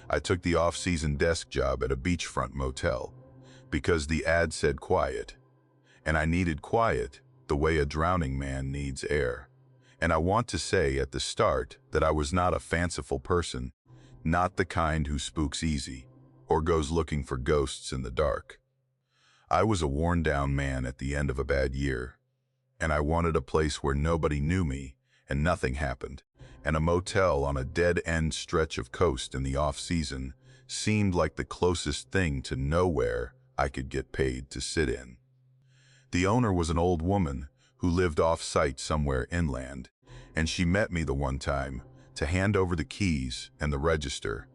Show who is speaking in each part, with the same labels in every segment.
Speaker 1: I took the off-season desk job at a beachfront motel because the ad said quiet, and I needed quiet the way a drowning man needs air. And I want to say at the start that I was not a fanciful person, not the kind who spooks easy or goes looking for ghosts in the dark. I was a worn-down man at the end of a bad year, and I wanted a place where nobody knew me and nothing happened, and a motel on a dead-end stretch of coast in the off-season seemed like the closest thing to nowhere I could get paid to sit in. The owner was an old woman who lived off-site somewhere inland, and she met me the one time to hand over the keys and the register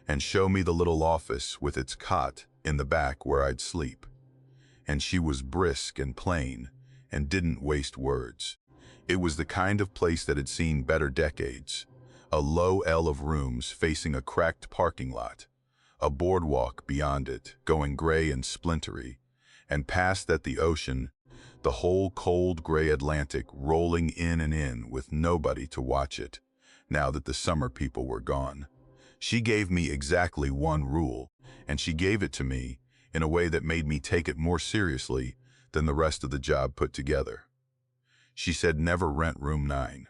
Speaker 1: and show me the little office with its cot in the back where I'd sleep. And she was brisk and plain and didn't waste words. It was the kind of place that had seen better decades. A low L of rooms facing a cracked parking lot, a boardwalk beyond it going gray and splintery, and past that the ocean, the whole cold gray Atlantic rolling in and in with nobody to watch it, now that the summer people were gone. She gave me exactly one rule, and she gave it to me in a way that made me take it more seriously than the rest of the job put together. She said never rent room 9.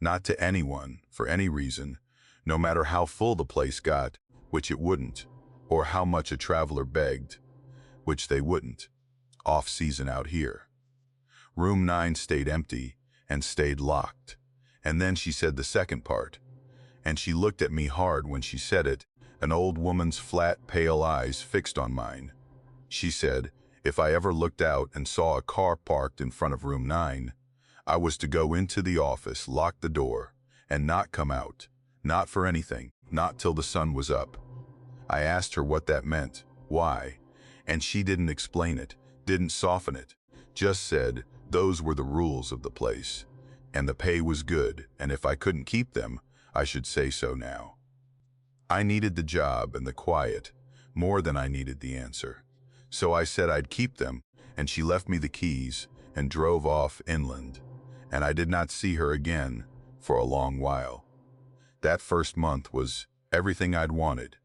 Speaker 1: Not to anyone, for any reason, no matter how full the place got, which it wouldn't, or how much a traveler begged, which they wouldn't, off-season out here. Room 9 stayed empty and stayed locked. And then she said the second part, and she looked at me hard when she said it, an old woman's flat, pale eyes fixed on mine. She said, if I ever looked out and saw a car parked in front of room 9, I was to go into the office, lock the door, and not come out, not for anything, not till the sun was up. I asked her what that meant, why, and she didn't explain it, didn't soften it, just said those were the rules of the place, and the pay was good, and if I couldn't keep them, I should say so now. I needed the job and the quiet more than I needed the answer. So I said I'd keep them, and she left me the keys and drove off inland, and I did not see her again for a long while. That first month was everything I'd wanted,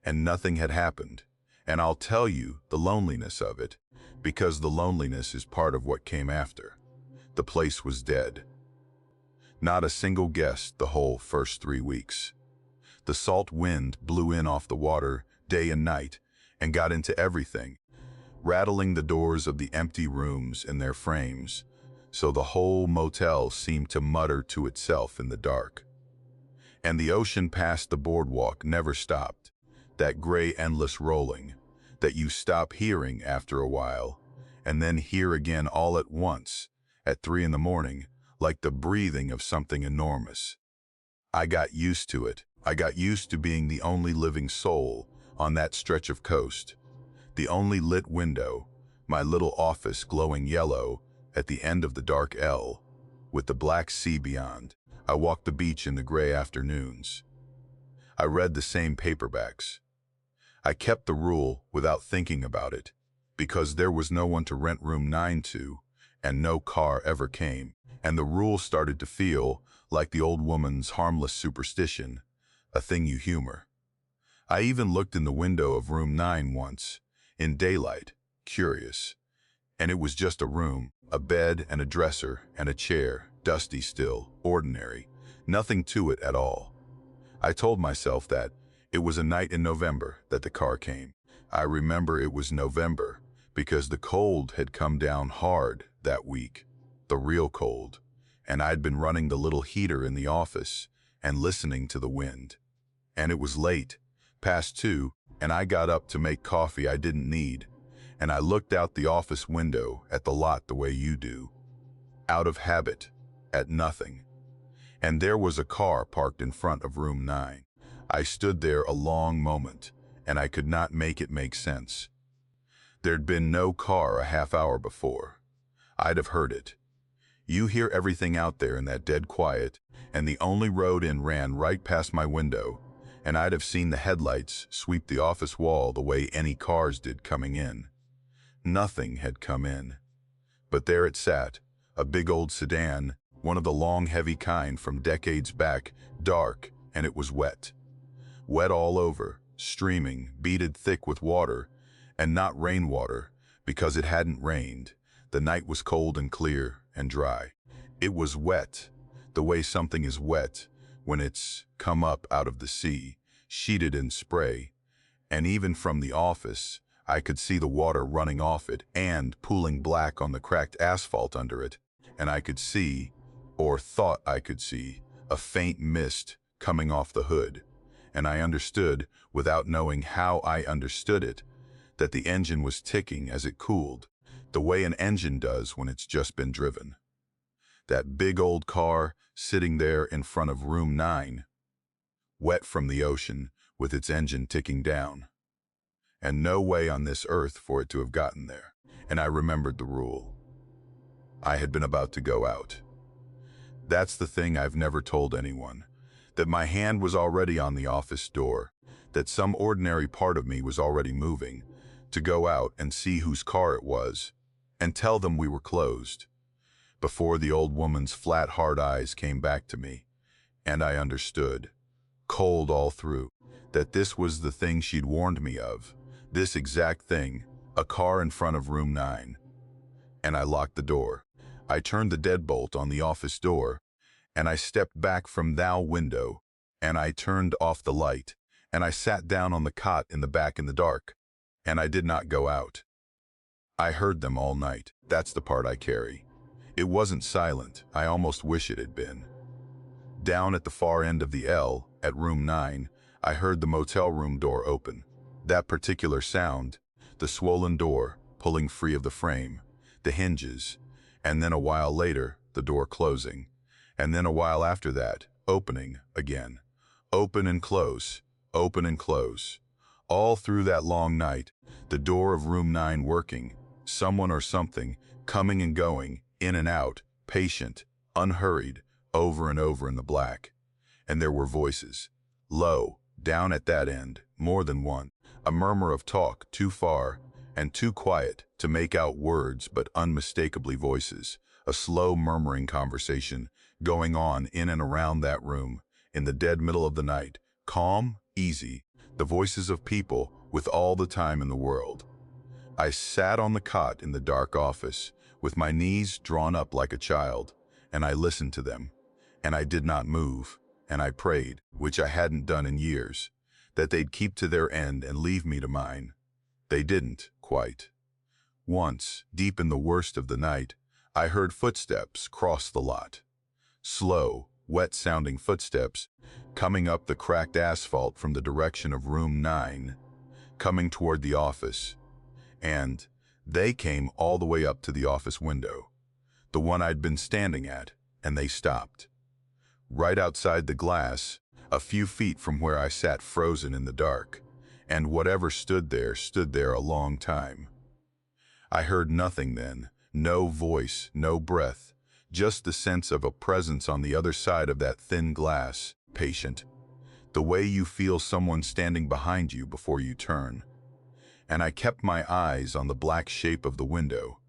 Speaker 1: and nothing had happened, and I'll tell you the loneliness of it, because the loneliness is part of what came after. The place was dead. Not a single guest the whole first 3 weeks. The salt wind blew in off the water day and night and got into everything, rattling the doors of the empty rooms in their frames, so the whole motel seemed to mutter to itself in the dark. And the ocean past the boardwalk never stopped, that gray endless rolling that you stop hearing after a while, and then hear again all at once at 3 in the morning, like the breathing of something enormous. I got used to it. I got used to being the only living soul on that stretch of coast, the only lit window, my little office glowing yellow at the end of the dark L, with the black sea beyond. I walked the beach in the gray afternoons. I read the same paperbacks. I kept the rule without thinking about it, because there was no one to rent room 9 to, and no car ever came, and the rule started to feel like the old woman's harmless superstition, a thing you humor. I even looked in the window of room 9 once, in daylight, curious, and it was just a room, a bed and a dresser and a chair, dusty still, ordinary, nothing to it at all. I told myself that it was a night in November that the car came. I remember it was November because the cold had come down hard that week, the real cold, and I'd been running the little heater in the office and listening to the wind. And it was late, past 2, and I got up to make coffee I didn't need, and I looked out the office window at the lot the way you do, out of habit, at nothing. And there was a car parked in front of room 9. I stood there a long moment, and I could not make it make sense. There'd been no car a half hour before. I'd have heard it. You hear everything out there in that dead quiet, and the only road in ran right past my window, and I'd have seen the headlights sweep the office wall the way any cars did coming in. Nothing had come in. But there it sat, a big old sedan, one of the long heavy kind from decades back, dark, and it was wet. wet all over, streaming, beaded thick with water, and not rainwater, because it hadn't rained. The night was cold and clear and dry. It was wet, the way something is wet when it's come up out of the sea, sheeted in spray. And even from the office, I could see the water running off it and pooling black on the cracked asphalt under it. And I could see, or thought I could see, a faint mist coming off the hood. And I understood, without knowing how I understood it, that the engine was ticking as it cooled, the way an engine does when it's just been driven. That big old car sitting there in front of room 9, wet from the ocean, with its engine ticking down. And no way on this earth for it to have gotten there. And I remembered the rule. I had been about to go out. That's the thing I've never told anyone, that my hand was already on the office door, that some ordinary part of me was already moving, to go out and see whose car it was, and tell them we were closed, before the old woman's flat, hard eyes came back to me, and I understood, cold all through, that this was the thing she'd warned me of, this exact thing, a car in front of room 9. And I locked the door. I turned the deadbolt on the office door, and I stepped back from thou window, and I turned off the light, and I sat down on the cot in the back in the dark, and I did not go out. I heard them all night. That's the part I carry. It wasn't silent. I almost wish it had been. Down at the far end of the L, at room 9, I heard the motel room door open. That particular sound, the swollen door pulling free of the frame, the hinges, and then a while later, the door closing, and then a while after that, opening again. Open and close, open and close. All through that long night, the door of room 9 working, someone or something coming and going, in and out, patient, unhurried, over and over in the black. And there were voices, low, down at that end, more than one, a murmur of talk too far and too quiet to make out words but unmistakably voices, a slow murmuring conversation going on in and around that room, in the dead middle of the night, calm, easy, the voices of people with all the time in the world. I sat on the cot in the dark office, with my knees drawn up like a child, and I listened to them, and I did not move, and I prayed, which I hadn't done in years, that they'd keep to their end and leave me to mine. They didn't, quite. Once, deep in the worst of the night, I heard footsteps cross the lot. Slow, wet-sounding footsteps coming up the cracked asphalt from the direction of room 9, coming toward the office. And they came all the way up to the office window, the one I'd been standing at, and they stopped. Right outside the glass, a few feet from where I sat frozen in the dark, and whatever stood there a long time. I heard nothing then, no voice, no breath, just the sense of a presence on the other side of that thin glass, patient, the way you feel someone standing behind you before you turn. And I kept my eyes on the black shape of the window,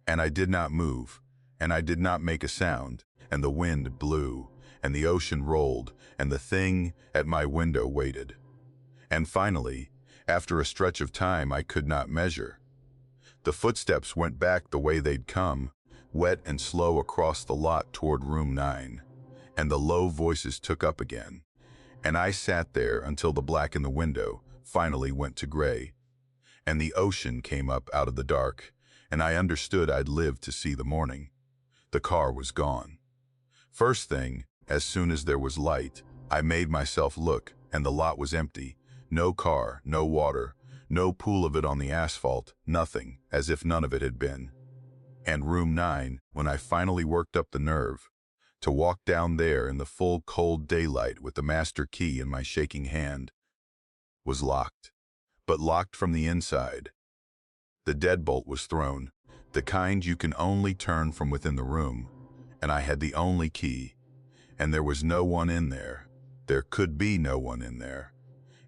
Speaker 1: and I did not move, and I did not make a sound, and the wind blew, and the ocean rolled, and the thing at my window waited. And finally, after a stretch of time I could not measure, the footsteps went back the way they'd come, wet and slow across the lot toward room 9, and the low voices took up again, and I sat there until the black in the window finally went to gray, and the ocean came up out of the dark, and I understood I'd lived to see the morning. The car was gone. First thing, as soon as there was light, I made myself look, and the lot was empty. No car, no water, no pool of it on the asphalt, nothing, as if none of it had been. And room 9, when I finally worked up the nerve to walk down there in the full cold daylight with the master key in my shaking hand, was locked, but locked from the inside. The deadbolt was thrown, the kind you can only turn from within the room, and I had the only key, and there was no one in there. There could be no one in there.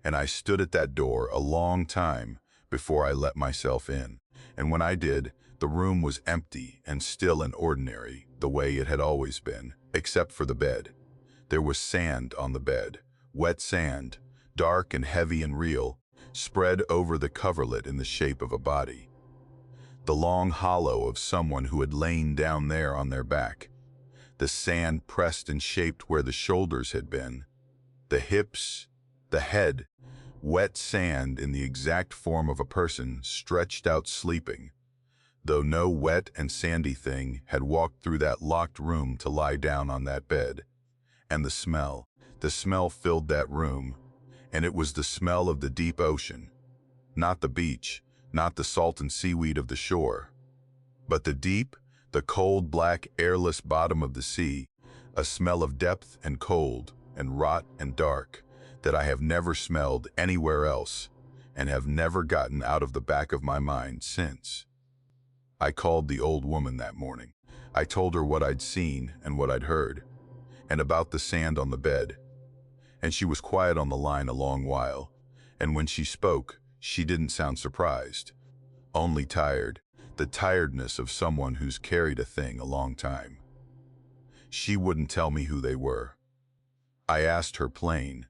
Speaker 1: And I stood at that door a long time before I let myself in, and when I did, the room was empty and still and ordinary, the way it had always been, except for the bed. There was sand on the bed, wet sand, dark and heavy and real, spread over the coverlet in the shape of a body. The long hollow of someone who had lain down there on their back. The sand pressed and shaped where the shoulders had been. The hips, the head, wet sand in the exact form of a person stretched out sleeping, though no wet and sandy thing had walked through that locked room to lie down on that bed. And the smell filled that room, and it was the smell of the deep ocean, not the beach, not the salt and seaweed of the shore, but the deep, the cold, black, airless bottom of the sea, a smell of depth and cold and rot and dark that I have never smelled anywhere else and have never gotten out of the back of my mind since. I called the old woman that morning. I told her what I'd seen and what I'd heard, and about the sand on the bed. And she was quiet on the line a long while, and when she spoke, she didn't sound surprised, only tired, the tiredness of someone who's carried a thing a long time. She wouldn't tell me who they were. I asked her plain,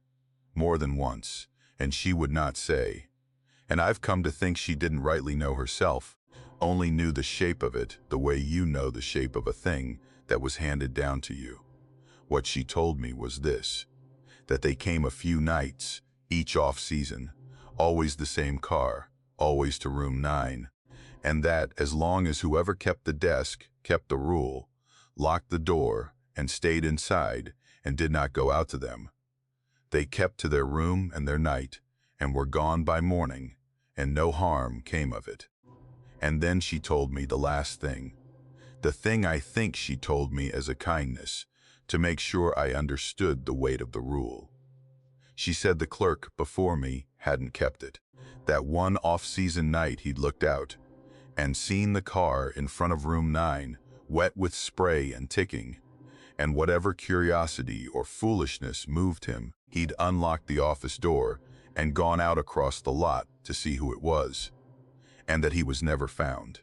Speaker 1: more than once, and she would not say. And I've come to think she didn't rightly know herself, only knew the shape of it the way you know the shape of a thing that was handed down to you. What she told me was this, that they came a few nights, each off-season, always the same car, always to room 9, and that as long as whoever kept the desk kept the rule, locked the door, and stayed inside, and did not go out to them, they kept to their room and their night, and were gone by morning, and no harm came of it. And then she told me the last thing, the thing I think she told me as a kindness, to make sure I understood the weight of the rule. She said the clerk before me hadn't kept it. That one off-season night he'd looked out and seen the car in front of room 9, wet with spray and ticking, and whatever curiosity or foolishness moved him, he'd unlocked the office door and gone out across the lot to see who it was, and that he was never found.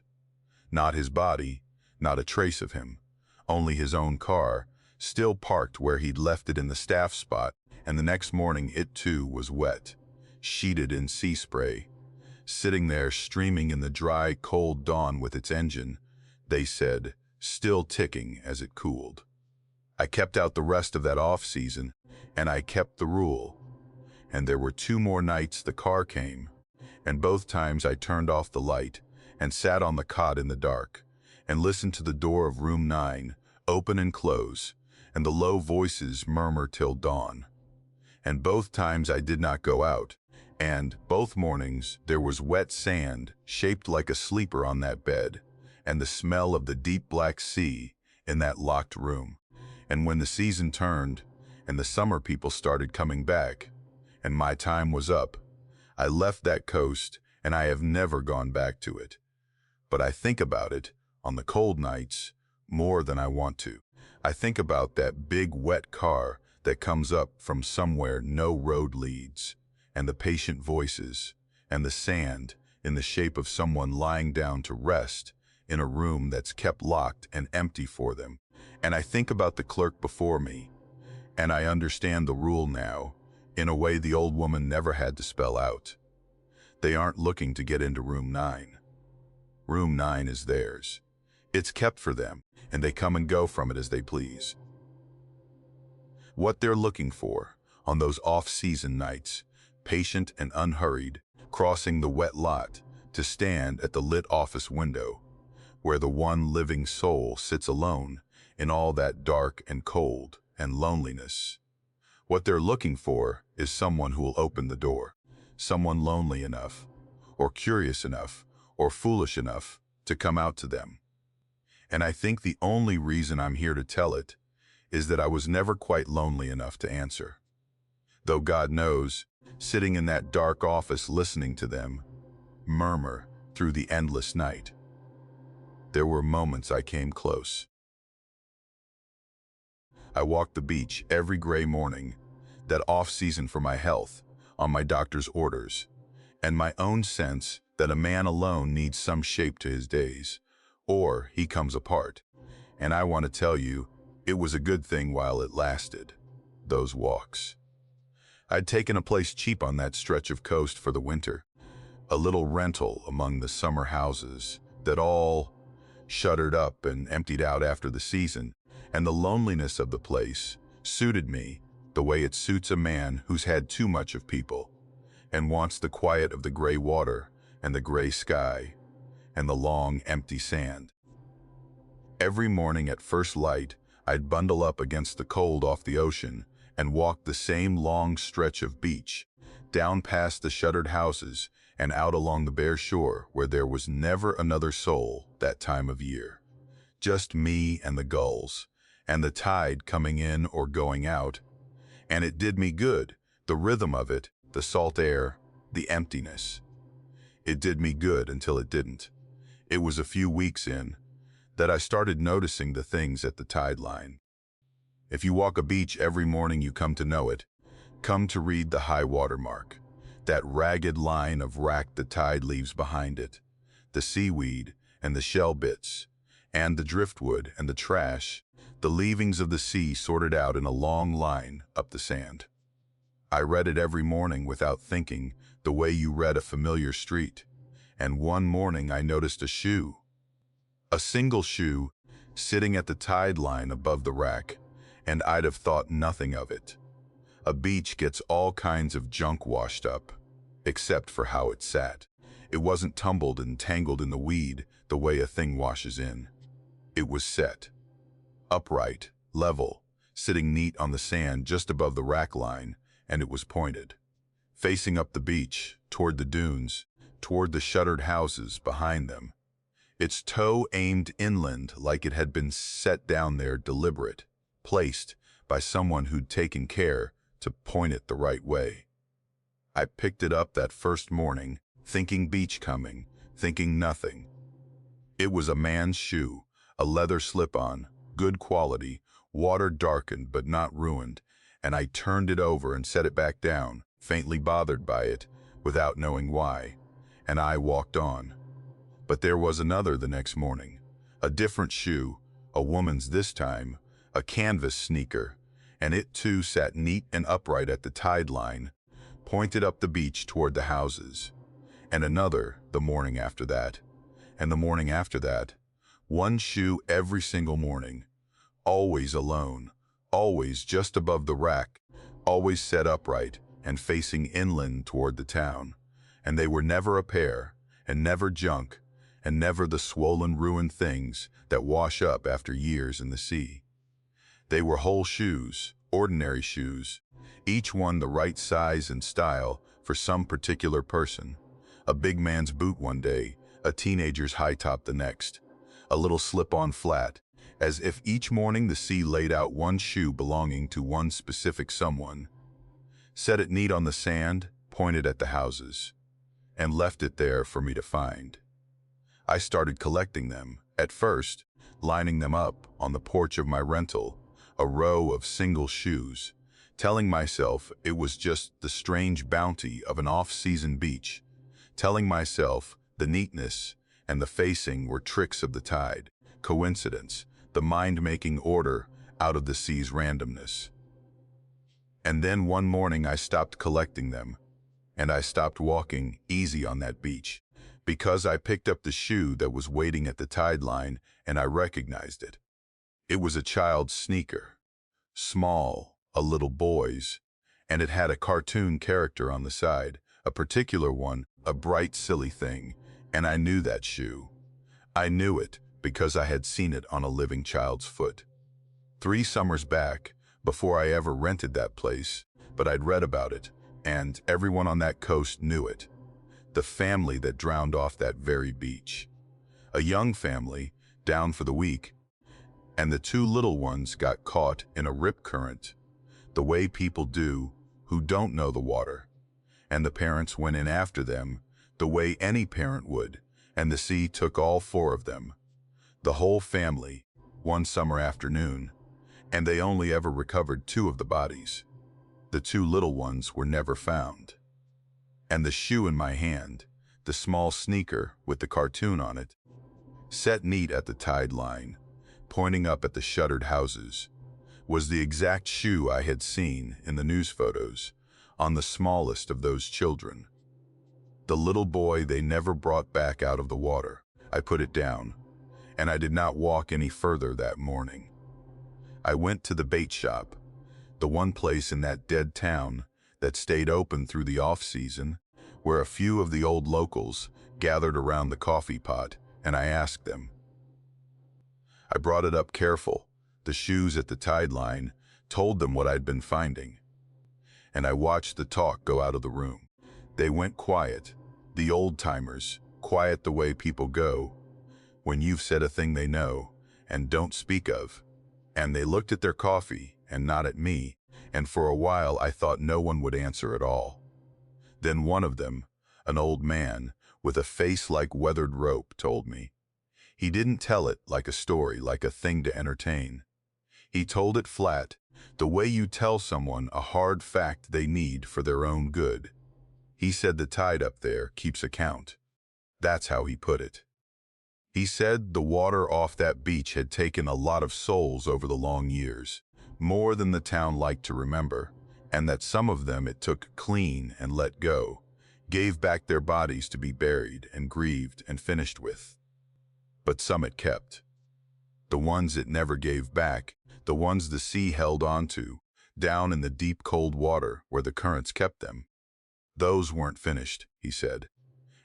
Speaker 1: Not his body, not a trace of him, only his own car, still parked where he'd left it in the staff spot, and the next morning it too was wet, sheeted in sea spray, sitting there streaming in the dry, cold dawn with its engine, they said, still ticking as it cooled. I kept out the rest of that off-season, and I kept the rule. And there were 2 more nights the car came, and both times I turned off the light and sat on the cot in the dark and listened to the door of room 9 open and close, and the low voices murmur till dawn. And both times I did not go out, and both mornings there was wet sand shaped like a sleeper on that bed, and the smell of the deep black sea in that locked room. And when the season turned, and the summer people started coming back, and my time was up, I left that coast, and I have never gone back to it. But I think about it, on the cold nights, more than I want to. I think about that big wet car that comes up from somewhere no road leads, and the patient voices, and the sand in the shape of someone lying down to rest in a room that's kept locked and empty for them. And I think about the clerk before me, and I understand the rule now, in a way the old woman never had to spell out. They aren't looking to get into room 9. Room 9 is theirs. It's kept for them, and they come and go from it as they please. What they're looking for, on those off-season nights, patient and unhurried, crossing the wet lot, to stand at the lit office window, where the one living soul sits alone in all that dark and cold and loneliness. What they're looking for is someone who will open the door, someone lonely enough, or curious enough, or foolish enough to come out to them. And I think the only reason I'm here to tell it is that I was never quite lonely enough to answer. Though God knows, sitting in that dark office listening to them murmur through the endless night, there were moments I came close. I walked the beach every gray morning, that off-season for my health, on my doctor's orders, and my own sense that a man alone needs some shape to his days, or he comes apart. And I want to tell you, it was a good thing while it lasted, those walks. I'd taken a place cheap on that stretch of coast for the winter, a little rental among the summer houses that all shuttered up and emptied out after the season, and the loneliness of the place suited me the way it suits a man who's had too much of people and wants the quiet of the gray water and the gray sky and the long, empty sand. Every morning at first light, I'd bundle up against the cold off the ocean and walk the same long stretch of beach, down past the shuttered houses and out along the bare shore where there was never another soul that time of year. Just me and the gulls, and the tide coming in or going out. And it did me good, the rhythm of it, the salt air, the emptiness. It did me good until it didn't. It was a few weeks in that I started noticing the things at the tide line. If you walk a beach every morning, you come to know it, come to read the high water mark, that ragged line of wrack the tide leaves behind it, the seaweed and the shell bits, and the driftwood and the trash, the leavings of the sea sorted out in a long line up the sand. I read it every morning without thinking, the way you read a familiar street. And one morning I noticed a shoe, a single shoe, sitting at the tide line above the rack, and I'd have thought nothing of it. A beach gets all kinds of junk washed up, except for how it sat. It wasn't tumbled and tangled in the weed the way a thing washes in. It was set, upright, level, sitting neat on the sand just above the rack line, and it was pointed, facing up the beach, toward the dunes, toward the shuttered houses behind them. Its toe aimed inland like it had been set down there deliberate, placed by someone who'd taken care to point it the right way. I picked it up that first morning, thinking beach coming, thinking nothing. It was a man's shoe, a leather slip-on, good quality, water darkened but not ruined, and I turned it over and set it back down, faintly bothered by it, without knowing why, and I walked on. But there was another the next morning, a different shoe, a woman's this time, a canvas sneaker, and it too sat neat and upright at the tide line, pointed up the beach toward the houses. And another the morning after that, and the morning after that, one shoe every single morning, always alone, always just above the rack, always set upright and facing inland toward the town. And they were never a pair, and never junk, and never the swollen, ruined things that wash up after years in the sea. They were whole shoes, ordinary shoes, each one the right size and style for some particular person. A big man's boot one day, a teenager's high top the next, a little slip-on flat, as if each morning the sea laid out one shoe belonging to one specific someone, set it neat on the sand, pointed at the houses, and left it there for me to find. I started collecting them, at first, lining them up on the porch of my rental, a row of single shoes, telling myself it was just the strange bounty of an off-season beach, telling myself the neatness and the facing were tricks of the tide, coincidence, the mind-making order out of the sea's randomness. And then one morning I stopped collecting them, and I stopped walking easy on that beach, because I picked up the shoe that was waiting at the tide line and I recognized it. It was a child's sneaker, small, a little boy's, and it had a cartoon character on the side, a particular one, a bright, silly thing, and I knew that shoe. I knew it because I had seen it on a living child's foot. 3 summers back, before I ever rented that place, but I'd read about it, and everyone on that coast knew it. The family that drowned off that very beach. A young family, down for the week, and the 2 little ones got caught in a rip current, the way people do who don't know the water, and the parents went in after them the way any parent would, and the sea took all 4 of them, the whole family, one summer afternoon, and they only ever recovered 2 of the bodies. The 2 little ones were never found. And the shoe in my hand, the small sneaker with the cartoon on it, set neat at the tide line, pointing up at the shuttered houses, was the exact shoe I had seen in the news photos, on the smallest of those children. The little boy they never brought back out of the water. I put it down, and I did not walk any further that morning. I went to the bait shop, the one place in that dead town that stayed open through the off-season, where a few of the old locals gathered around the coffee pot, and I asked them. I brought it up careful, the shoes at the tide line, told them what I'd been finding. And I watched the talk go out of the room. They went quiet, the old-timers, quiet the way people go when you've said a thing they know and don't speak of. And they looked at their coffee and not at me, and for a while I thought no one would answer at all. Then one of them, an old man with a face like weathered rope, told me. He didn't tell it like a story, like a thing to entertain. He told it flat, the way you tell someone a hard fact they need for their own good. He said the tide up there keeps account. That's how he put it. He said the water off that beach had taken a lot of souls over the long years, more than the town liked to remember, and that some of them it took clean and let go, gave back their bodies to be buried and grieved and finished with. But some it kept. The ones it never gave back, the ones the sea held on to, down in the deep cold water where the currents kept them. Those weren't finished, he said,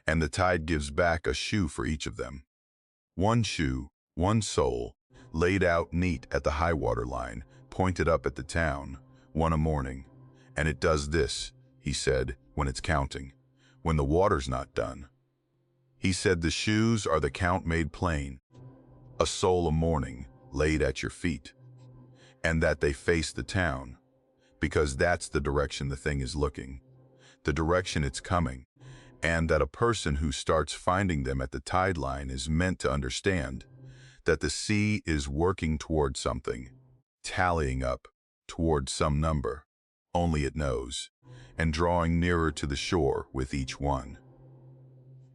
Speaker 1: and the tide gives back a shoe for each of them. One shoe, one soul, laid out neat at the high water line, pointed up at the town, one a morning. And it does this, he said, when it's counting, when the water's not done. He said the shoes are the count made plain, a soul a morning laid at your feet, and that they face the town, because that's the direction the thing is looking, the direction it's coming, and that a person who starts finding them at the tide line is meant to understand that the sea is working toward something, tallying up toward some number, only it knows, and drawing nearer to the shore with each one.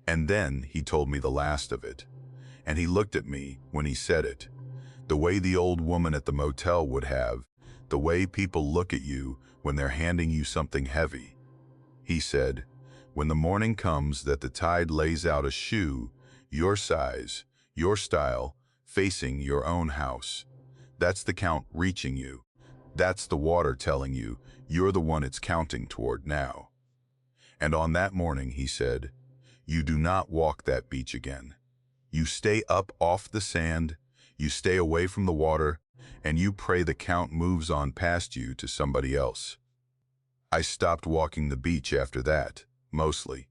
Speaker 1: And then he told me the last of it, and he looked at me when he said it, the way the old woman at the motel would have, the way people look at you when they're handing you something heavy. He said, when the morning comes that the tide lays out a shoe, your size, your style, facing your own house, that's the count reaching you. That's the water telling you you're the one it's counting toward now. And on that morning, he said, you do not walk that beach again. You stay up off the sand, you stay away from the water, and you pray the count moves on past you to somebody else. I stopped walking the beach after that. Mostly.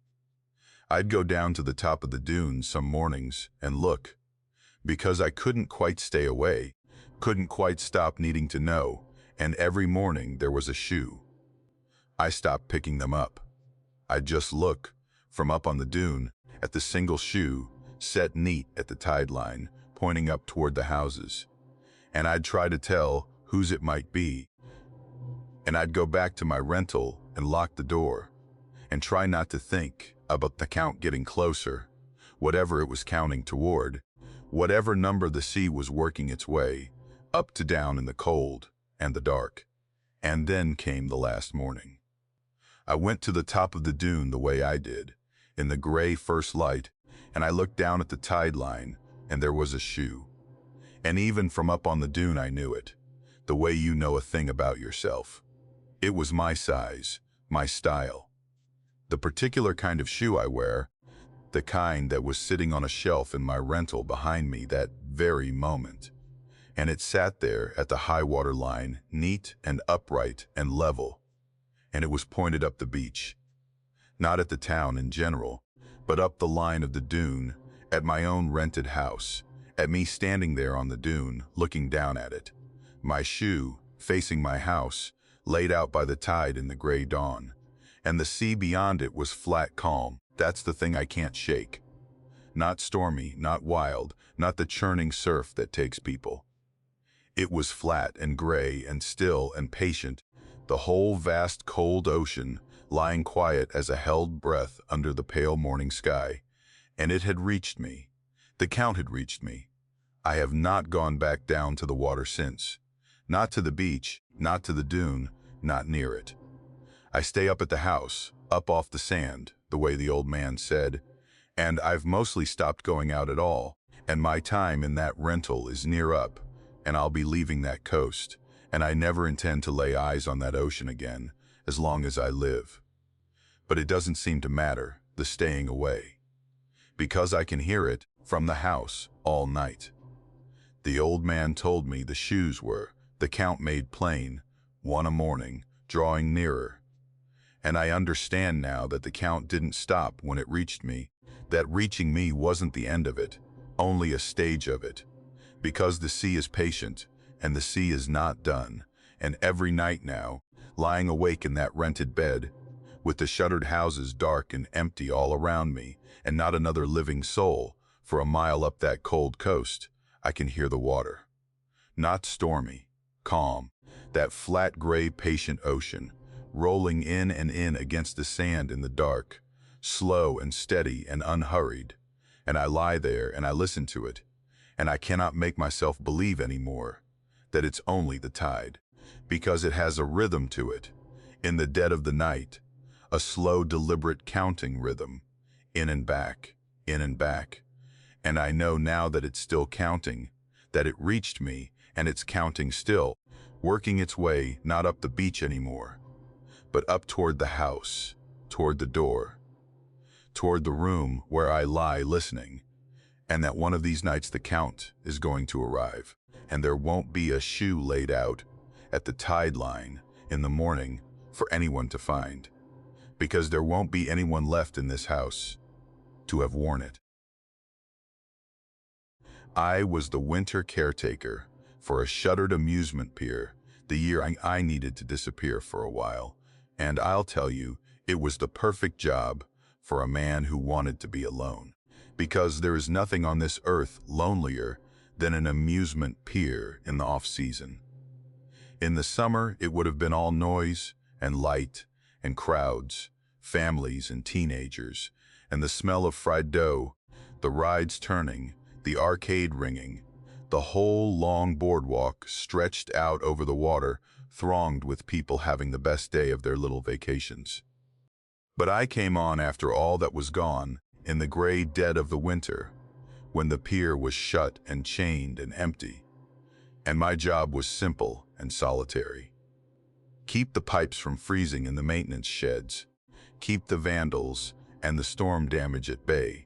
Speaker 1: I'd go down to the top of the dunes some mornings and look, because I couldn't quite stay away, couldn't quite stop needing to know, and every morning there was a shoe. I stopped picking them up. I'd just look, from up on the dune, at the single shoe, set neat at the tide line, pointing up toward the houses. And I'd try to tell whose it might be. And I'd go back to my rental and lock the door, and try not to think about the count getting closer, whatever it was counting toward, whatever number the sea was working its way, up to down in the cold and the dark. And then came the last morning. I went to the top of the dune the way I did, in the gray first light, and I looked down at the tide line, and there was a shoe. And even from up on the dune I knew it, the way you know a thing about yourself. It was my size, my style. The particular kind of shoe I wear, the kind that was sitting on a shelf in my rental behind me that very moment. And it sat there at the high water line, neat and upright and level. And it was pointed up the beach. Not at the town in general, but up the line of the dune, at my own rented house, at me standing there on the dune, looking down at it. My shoe, facing my house, laid out by the tide in the gray dawn. And the sea beyond it was flat calm. That's the thing I can't shake. Not stormy, not wild, not the churning surf that takes people. It was flat and gray and still and patient, the whole vast cold ocean lying quiet as a held breath under the pale morning sky. And it had reached me. The count had reached me. I have not gone back down to the water since. Not to the beach, not to the dune, not near it. I stay up at the house, up off the sand, the way the old man said, and I've mostly stopped going out at all, and my time in that rental is near up, and I'll be leaving that coast, and I never intend to lay eyes on that ocean again, as long as I live. But it doesn't seem to matter, the staying away, because I can hear it from the house all night. The old man told me the shoes were, the count made plain, one a morning, drawing nearer. And I understand now that the count didn't stop when it reached me, that reaching me wasn't the end of it, only a stage of it. Because the sea is patient, and the sea is not done, and every night now, lying awake in that rented bed, with the shuttered houses dark and empty all around me, and not another living soul, for a mile up that cold coast, I can hear the water. Not stormy, calm, that flat gray patient ocean, rolling in and in against the sand in the dark, slow and steady and unhurried, and I lie there and I listen to it, and I cannot make myself believe anymore that it's only the tide, because it has a rhythm to it, in the dead of the night, a slow, deliberate counting rhythm, in and back, and I know now that it's still counting, that it reached me, and it's counting still, working its way not up the beach anymore, but up toward the house, toward the door, toward the room where I lie listening, and that one of these nights the count is going to arrive, and there won't be a shoe laid out at the tide line in the morning for anyone to find, because there won't be anyone left in this house to have worn it. I was the winter caretaker for a shuttered amusement pier the year I needed to disappear for a while, and I'll tell you, it was the perfect job for a man who wanted to be alone, because there is nothing on this earth lonelier than an amusement pier in the off-season. In the summer, it would have been all noise and light and crowds, families and teenagers, and the smell of fried dough, the rides turning, the arcade ringing, the whole long boardwalk stretched out over the water, thronged with people having the best day of their little vacations. But I came on after all that was gone, in the gray dead of the winter, when the pier was shut and chained and empty, and my job was simple and solitary. Keep the pipes from freezing in the maintenance sheds, keep the vandals and the storm damage at bay,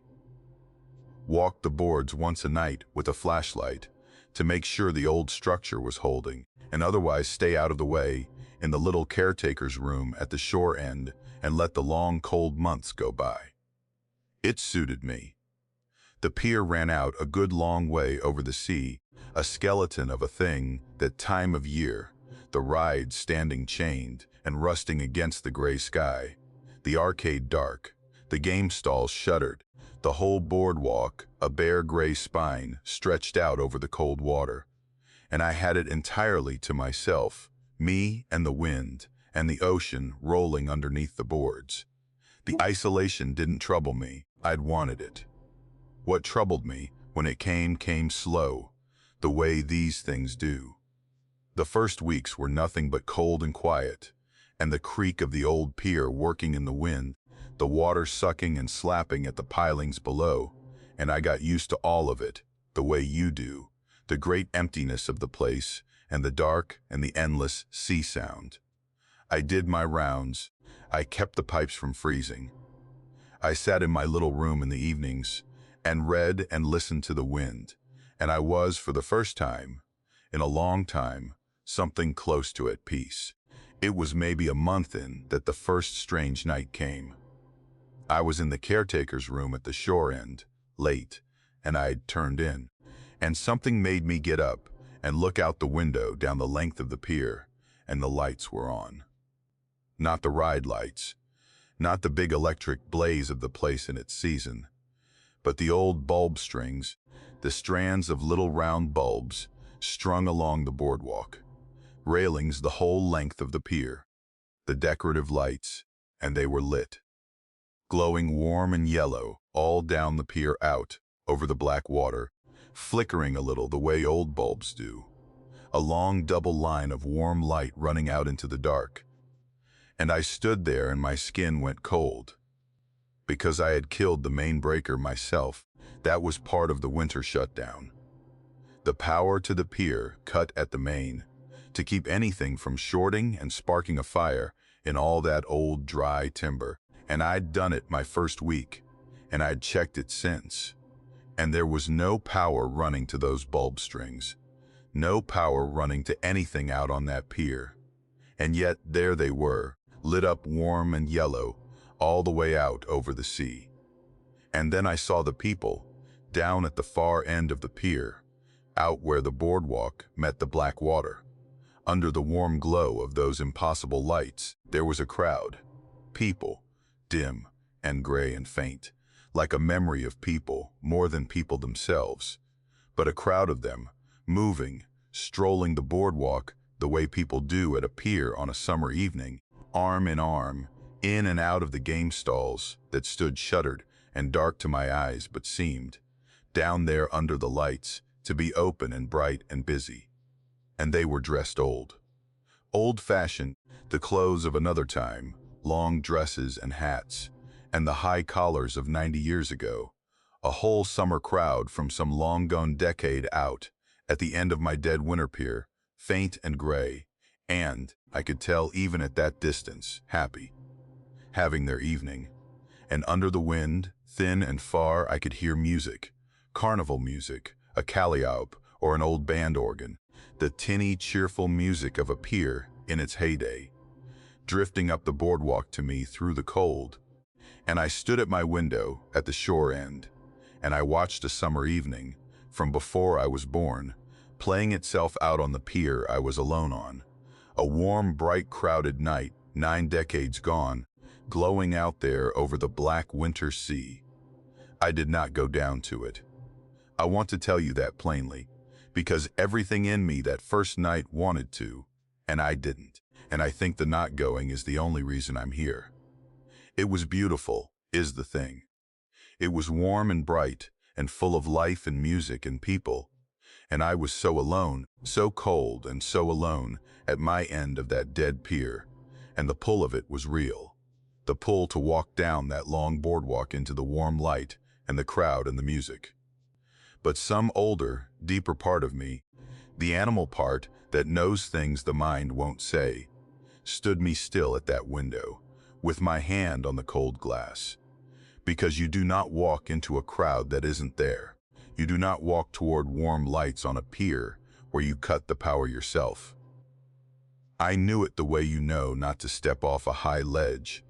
Speaker 1: walk the boards once a night with a flashlight to make sure the old structure was holding, and otherwise stay out of the way in the little caretaker's room at the shore end and let the long cold months go by. It suited me. The pier ran out a good long way over the sea, a skeleton of a thing that time of year, the ride standing chained and rusting against the gray sky, the arcade dark, the game stalls shuttered, the whole boardwalk a bare gray spine stretched out over the cold water. And I had it entirely to myself, me and the wind and the ocean rolling underneath the boards. The isolation didn't trouble me, I'd wanted it. What troubled me, when it came slow, the way these things do. The first weeks were nothing but cold and quiet, and the creak of the old pier working in the wind, the water sucking and slapping at the pilings below, and I got used to all of it, the way you do, the great emptiness of the place, and the dark and the endless sea sound. I did my rounds. I kept the pipes from freezing. I sat in my little room in the evenings and read and listened to the wind, and I was, for the first time, in a long time, something close to at peace. It was maybe a month in that the first strange night came. I was in the caretaker's room at the shore end, late, and I'd turned in, and something made me get up and look out the window down the length of the pier, and the lights were on. Not the ride lights, not the big electric blaze of the place in its season, but the old bulb strings, the strands of little round bulbs strung along the boardwalk, railings the whole length of the pier, the decorative lights, and they were lit, glowing warm and yellow all down the pier out over the black water, flickering a little the way old bulbs do, a long double line of warm light running out into the dark. And I stood there and my skin went cold. Because I had killed the main breaker myself, that was part of the winter shutdown. The power to the pier cut at the main, to keep anything from shorting and sparking a fire in all that old dry timber. And I'd done it my first week, and I'd checked it since. And there was no power running to those bulb strings. No power running to anything out on that pier. And yet there they were, lit up warm and yellow, all the way out over the sea. And then I saw the people, down at the far end of the pier, out where the boardwalk met the black water. Under the warm glow of those impossible lights, there was a crowd. People, dim and gray and faint, like a memory of people more than people themselves. But a crowd of them, moving, strolling the boardwalk the way people do at a pier on a summer evening, arm in arm, in and out of the game stalls that stood shuttered and dark to my eyes but seemed, down there under the lights, to be open and bright and busy. And they were dressed old-fashioned, the clothes of another time, long dresses and hats, and the high collars of 90 years ago, a whole summer crowd from some long-gone decade out at the end of my dead winter pier, faint and gray, and, I could tell even at that distance, happy, having their evening. And under the wind, thin and far, I could hear music, carnival music, a calliope or an old band organ, the tinny, cheerful music of a pier in its heyday, drifting up the boardwalk to me through the cold. And I stood at my window at the shore end, and I watched a summer evening, from before I was born, playing itself out on the pier I was alone on. A warm, bright, crowded night, 9 decades gone, glowing out there over the black winter sea. I did not go down to it. I want to tell you that plainly, because everything in me that first night wanted to, and I didn't. And I think the not going is the only reason I'm here. It was beautiful, is the thing. It was warm and bright, and full of life and music and people. And I was so alone, so cold and so alone, at my end of that dead pier. And the pull of it was real. The pull to walk down that long boardwalk into the warm light and the crowd and the music. But some older, deeper part of me, the animal part that knows things the mind won't say, stood me still at that window, with my hand on the cold glass. Because you do not walk into a crowd that isn't there. You do not walk toward warm lights on a pier where you cut the power yourself. I knew it the way you know not to step off a high ledge,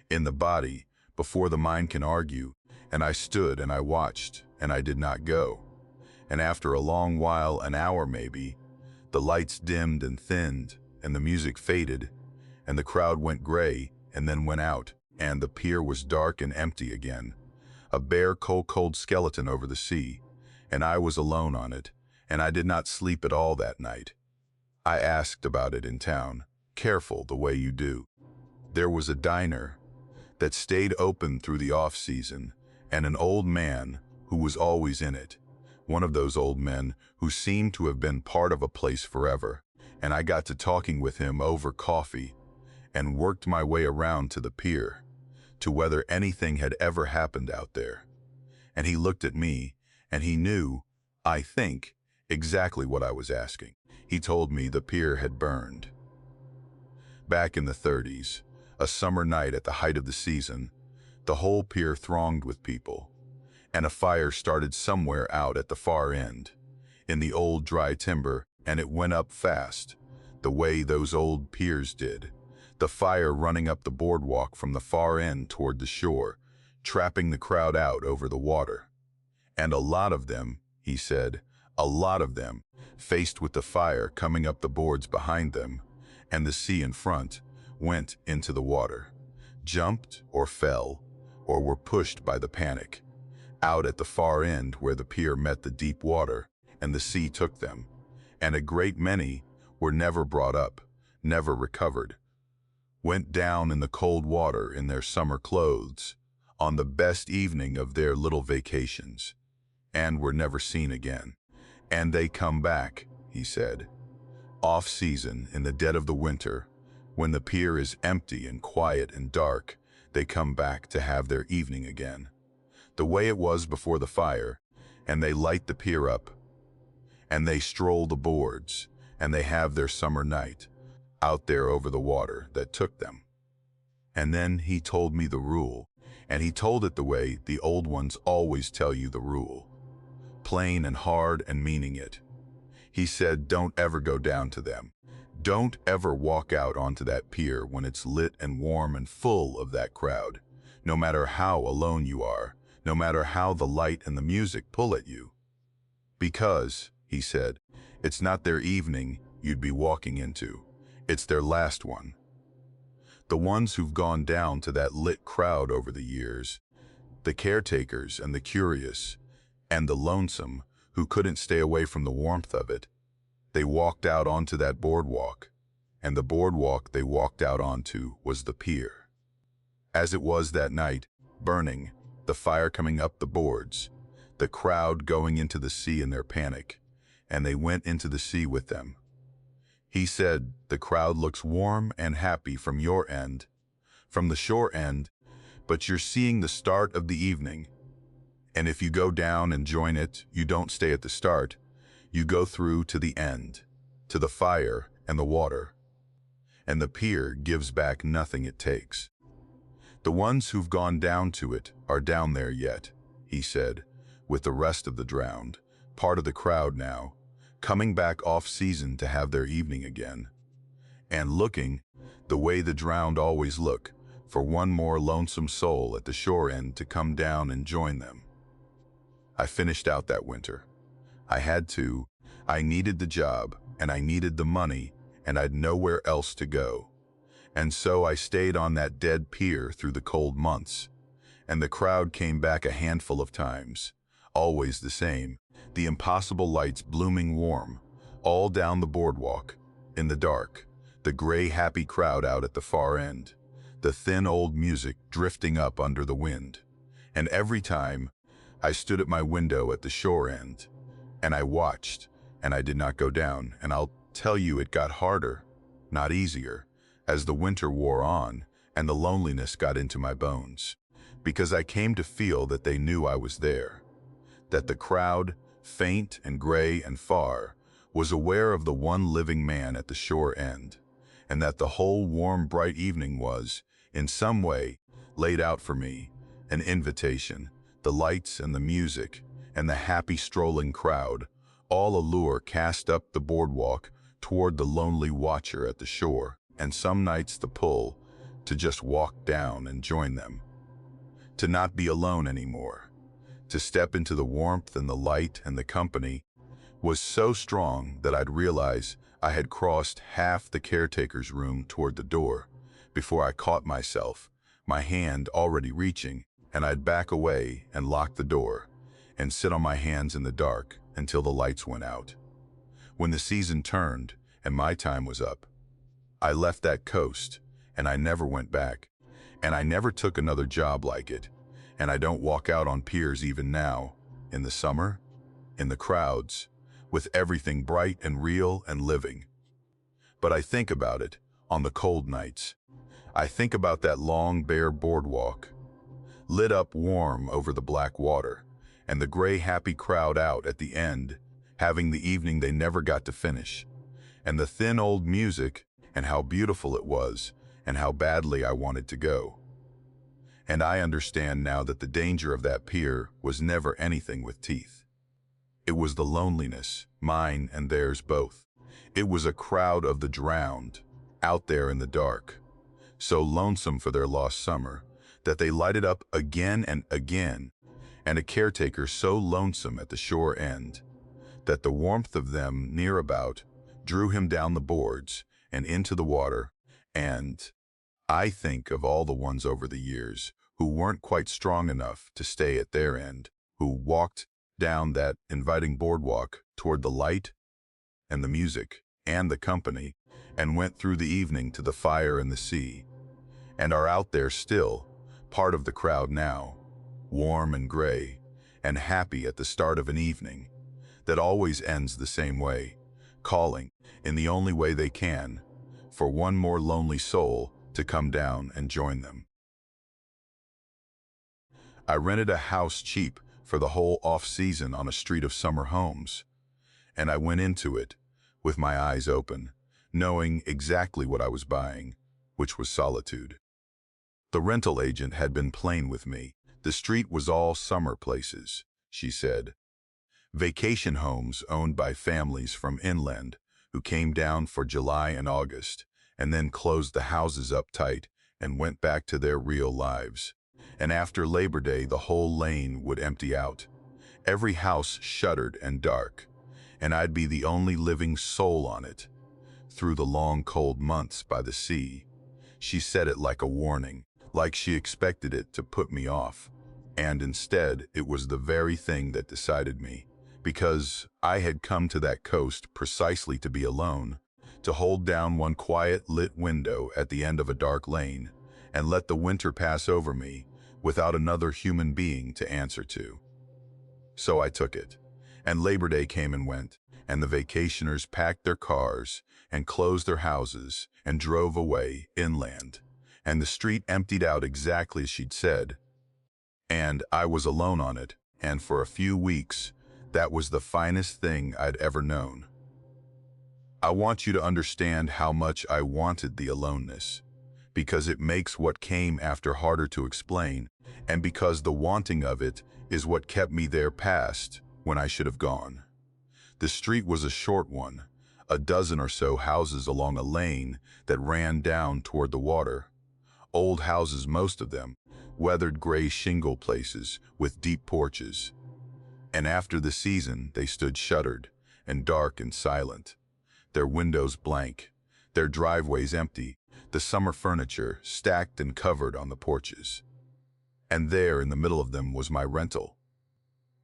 Speaker 1: in the body, before the mind can argue, and I stood and I watched, and I did not go. And after a long while, an hour maybe, the lights dimmed and thinned, and the music faded, and the crowd went gray and then went out, and the pier was dark and empty again, a bare cold skeleton over the sea, and I was alone on it, and I did not sleep at all that night. I asked about it in town, careful the way you do. There was a diner that stayed open through the off-season, and an old man who was always in it, one of those old men who seemed to have been part of a place forever, and I got to talking with him over coffee and worked my way around to the pier, to whether anything had ever happened out there. And he looked at me, and he knew, I think, exactly what I was asking. He told me the pier had burned. Back in the 30s, a summer night at the height of the season, the whole pier thronged with people, and a fire started somewhere out at the far end, in the old dry timber, and it went up fast, the way those old piers did, the fire running up the boardwalk from the far end toward the shore, trapping the crowd out over the water. And a lot of them, he said, a lot of them, faced with the fire coming up the boards behind them, and the sea in front, went into the water, jumped or fell, or were pushed by the panic, out at the far end where the pier met the deep water, and the sea took them, and a great many were never brought up, never recovered, went down in the cold water in their summer clothes, on the best evening of their little vacations, and were never seen again. And they come back, he said, off-season in the dead of the winter, When the pier is empty and quiet and dark, they come back to have their evening again, the way it was before the fire, and they light the pier up, and they stroll the boards, and they have their summer night out there over the water that took them. And then he told me the rule, and he told it the way the old ones always tell you the rule, plain and hard and meaning it. He said, don't ever go down to them. Don't ever walk out onto that pier when it's lit and warm and full of that crowd, no matter how alone you are, no matter how the light and the music pull at you. Because, he said, it's not their evening you'd be walking into, it's their last one. The ones who've gone down to that lit crowd over the years, the caretakers and the curious, and the lonesome who couldn't stay away from the warmth of it, they walked out onto that boardwalk, and the boardwalk they walked out onto was the pier. As it was that night, burning, the fire coming up the boards, the crowd going into the sea in their panic, and they went into the sea with them. He said, the crowd looks warm and happy from your end, from the shore end, but you're seeing the start of the evening. And if you go down and join it, you don't stay at the start. You go through to the end, to the fire and the water. And the pier gives back nothing it takes. The ones who've gone down to it are down there yet, he said, with the rest of the drowned, part of the crowd now, coming back off-season to have their evening again. And looking, the way the drowned always look, for one more lonesome soul at the shore end to come down and join them. I finished out that winter. I had to. I needed the job, and I needed the money, and I'd nowhere else to go. And so I stayed on that dead pier through the cold months. And the crowd came back a handful of times, always the same, the impossible lights blooming warm, all down the boardwalk, in the dark, the gray happy crowd out at the far end, the thin old music drifting up under the wind. And every time, I stood at my window at the shore end, and I watched, and I did not go down, and I'll tell you it got harder, not easier, as the winter wore on and the loneliness got into my bones, because I came to feel that they knew I was there, that the crowd, faint and gray and far, was aware of the one living man at the shore end, and that the whole warm, bright evening was, in some way, laid out for me, an invitation, the lights and the music, and the happy strolling crowd, all a lure cast up the boardwalk toward the lonely watcher at the shore, and some nights the pull to just walk down and join them. To not be alone anymore, to step into the warmth and the light and the company, was so strong that I'd realize I had crossed half the caretaker's room toward the door before I caught myself, my hand already reaching, and I'd back away and lock the door and sit on my hands in the dark until the lights went out. When the season turned and my time was up, I left that coast and I never went back, and I never took another job like it, and I don't walk out on piers even now, in the summer, in the crowds, with everything bright and real and living. But I think about it on the cold nights. I think about that long bare boardwalk, lit up warm over the black water, and the gray happy crowd out at the end, having the evening they never got to finish, and the thin old music, and how beautiful it was, and how badly I wanted to go. And I understand now that the danger of that pier was never anything with teeth. It was the loneliness, mine and theirs both. It was a crowd of the drowned, out there in the dark, so lonesome for their lost summer, that they lighted up again and again, and a caretaker so lonesome at the shore end, that the warmth of them near about drew him down the boards and into the water. And I think of all the ones over the years who weren't quite strong enough to stay at their end, who walked down that inviting boardwalk toward the light and the music and the company, and went through the evening to the fire and the sea, and are out there still, part of the crowd now, warm and gray, and happy at the start of an evening that always ends the same way, calling, in the only way they can, for one more lonely soul to come down and join them. I rented a house cheap for the whole off-season on a street of summer homes, and I went into it with my eyes open, knowing exactly what I was buying, which was solitude. The rental agent had been plain with me. The street was all summer places, she said. Vacation homes owned by families from inland who came down for July and August, and then closed the houses up tight and went back to their real lives. And after Labor Day, the whole lane would empty out. Every house shuttered and dark, and I'd be the only living soul on it. Through the long, cold months by the sea. She said it like a warning, like she expected it to put me off. And instead, it was the very thing that decided me, because I had come to that coast precisely to be alone, to hold down one quiet, lit window at the end of a dark lane, and let the winter pass over me without another human being to answer to. So I took it, and Labor Day came and went, and the vacationers packed their cars and closed their houses and drove away inland, and the street emptied out exactly as she'd said. And I was alone on it, and for a few weeks, that was the finest thing I'd ever known. I want you to understand how much I wanted the aloneness, because it makes what came after harder to explain, and because the wanting of it is what kept me there past when I should have gone. The street was a short one, a dozen or so houses along a lane that ran down toward the water. Old houses, most of them, weathered gray shingle places with deep porches. And after the season, they stood shuttered and dark and silent, their windows blank, their driveways empty, the summer furniture stacked and covered on the porches. And there in the middle of them was my rental,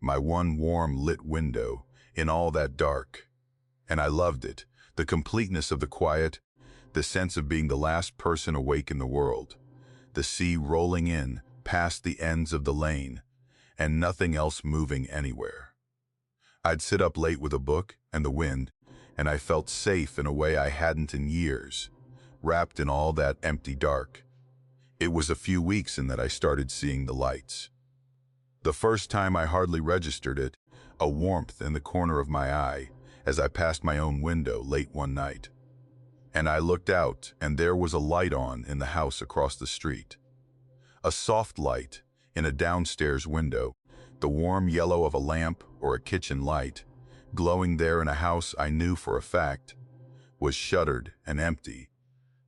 Speaker 1: my one warm lit window in all that dark. And I loved it, the completeness of the quiet, the sense of being the last person awake in the world, the sea rolling in past the ends of the lane, and nothing else moving anywhere. I'd sit up late with a book and the wind, and I felt safe in a way I hadn't in years, wrapped in all that empty dark. It was a few weeks in that I started seeing the lights. The first time I hardly registered it, a warmth in the corner of my eye as I passed my own window late one night. And I looked out, and there was a light on in the house across the street. A soft light in a downstairs window, the warm yellow of a lamp or a kitchen light, glowing there in a house I knew for a fact was shuttered and empty,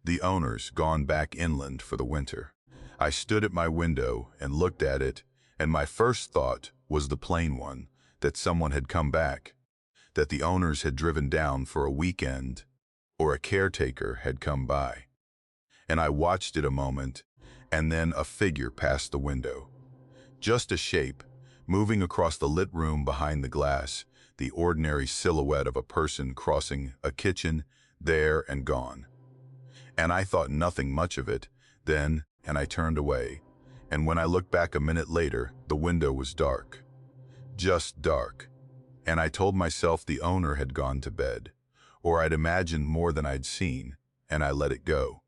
Speaker 1: the owners gone back inland for the winter. I stood at my window and looked at it, and my first thought was the plain one, that someone had come back, that the owners had driven down for a weekend, or a caretaker had come by. And I watched it a moment, and then a figure passed the window. Just a shape, moving across the lit room behind the glass, the ordinary silhouette of a person crossing a kitchen, there and gone. And I thought nothing much of it then, and I turned away. And when I looked back a minute later, the window was dark. Just dark. And I told myself the owner had gone to bed, or I'd imagined more than I'd seen, and I let it go.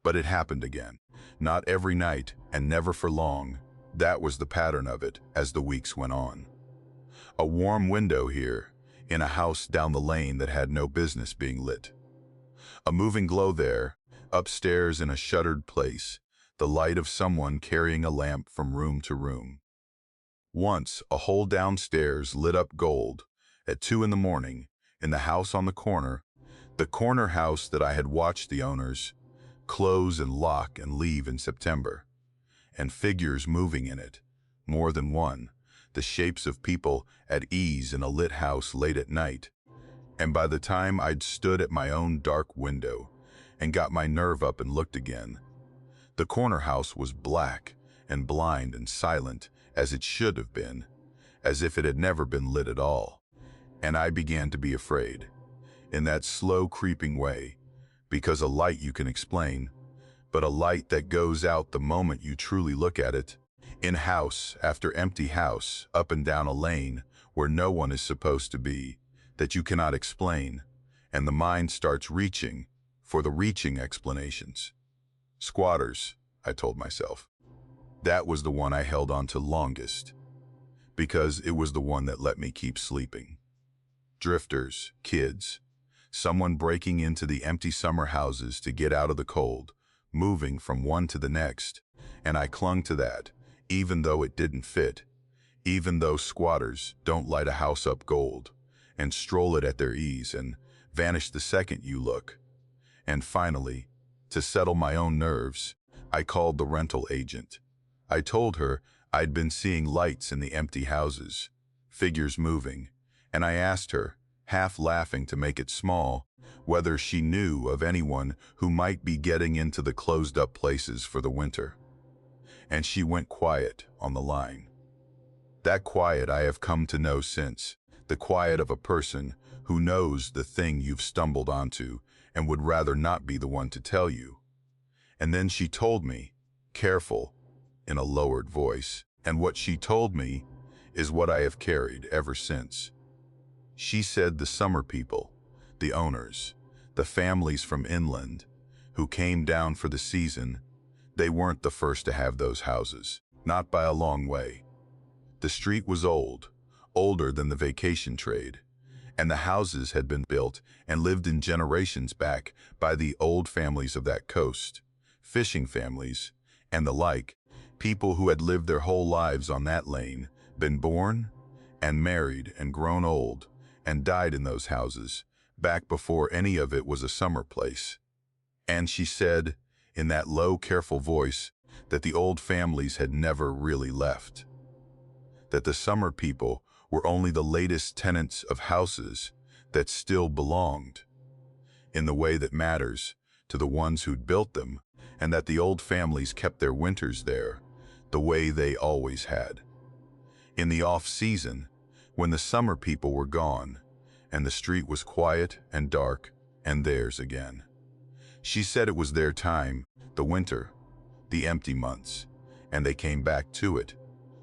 Speaker 1: But it happened again. Not every night, and never for long. That was the pattern of it as the weeks went on. A warm window here, in a house down the lane that had no business being lit. A moving glow there, upstairs in a shuttered place, the light of someone carrying a lamp from room to room. Once, a whole downstairs lit up gold, at 2 in the morning, in the house on the corner house that I had watched the owners close and lock and leave in September, and figures moving in it, more than one, the shapes of people at ease in a lit house late at night. And by the time I'd stood at my own dark window and got my nerve up and looked again, the corner house was black and blind and silent as it should have been, as if it had never been lit at all. And I began to be afraid, in that slow creeping way, because a light you can explain, but a light that goes out the moment you truly look at it, in house after empty house, up and down a lane where no one is supposed to be, that you cannot explain, and the mind starts reaching for the reaching explanations. Squatters, I told myself. That was the one I held on to longest, because it was the one that let me keep sleeping. Drifters, kids, someone breaking into the empty summer houses to get out of the cold, moving from one to the next, and I clung to that, even though it didn't fit, even though squatters don't light a house up gold, and stroll it at their ease and vanish the second you look. And finally, to settle my own nerves, I called the rental agent. I told her I'd been seeing lights in the empty houses, figures moving, and I asked her, half laughing to make it small, whether she knew of anyone who might be getting into the closed-up places for the winter. And she went quiet on the line. That quiet I have come to know since, the quiet of a person who knows the thing you've stumbled onto and would rather not be the one to tell you. And then she told me, careful, in a lowered voice, and what she told me is what I have carried ever since. She said the summer people, the owners, the families from inland, who came down for the season, they weren't the first to have those houses, not by a long way. The street was old, older than the vacation trade, and the houses had been built and lived in generations back by the old families of that coast, fishing families, and the like, people who had lived their whole lives on that lane, been born and married and grown old, and died in those houses, back before any of it was a summer place. And she said, in that low, careful voice, that the old families had never really left. That the summer people were only the latest tenants of houses that still belonged, in the way that matters, to the ones who'd built them, and that the old families kept their winters there, the way they always had. In the off-season, when the summer people were gone, and the street was quiet and dark and theirs again. She said it was their time, the winter, the empty months, and they came back to it,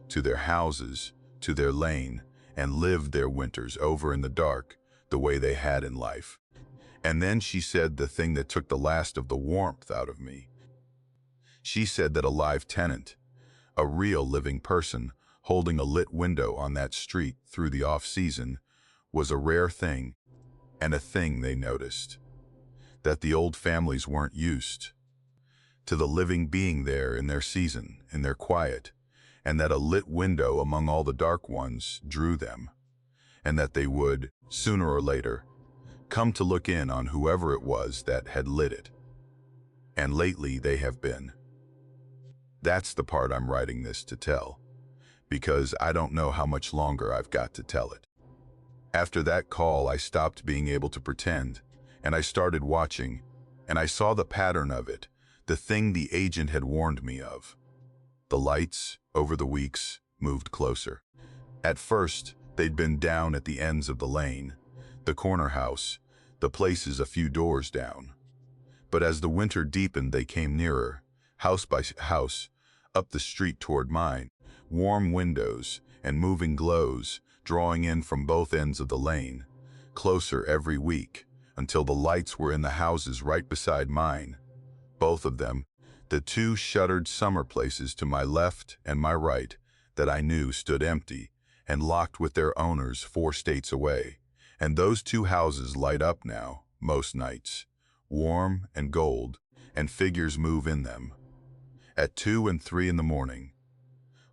Speaker 1: to their houses, to their lane, and lived their winters over in the dark, the way they had in life. And then she said the thing that took the last of the warmth out of me. She said that a live tenant, a real living person, holding a lit window on that street through the off-season, was a rare thing, and a thing they noticed. That the old families weren't used to the living being there in their season, in their quiet, and that a lit window among all the dark ones drew them, and that they would, sooner or later, come to look in on whoever it was that had lit it. And lately they have been. That's the part I'm writing this to tell, because I don't know how much longer I've got to tell it. After that call, I stopped being able to pretend, and I started watching, and I saw the pattern of it, the thing the agent had warned me of. The lights, over the weeks, moved closer. At first, they'd been down at the ends of the lane, the corner house, the places a few doors down. But as the winter deepened, they came nearer, house by house, up the street toward mine, warm windows and moving glows drawing in from both ends of the lane, closer every week, until the lights were in the houses right beside mine, both of them, the two shuttered summer places to my left and my right that I knew stood empty and locked with their owners 4 states away. And those 2 houses light up now, most nights, warm and gold, and figures move in them. At 2 and 3 in the morning.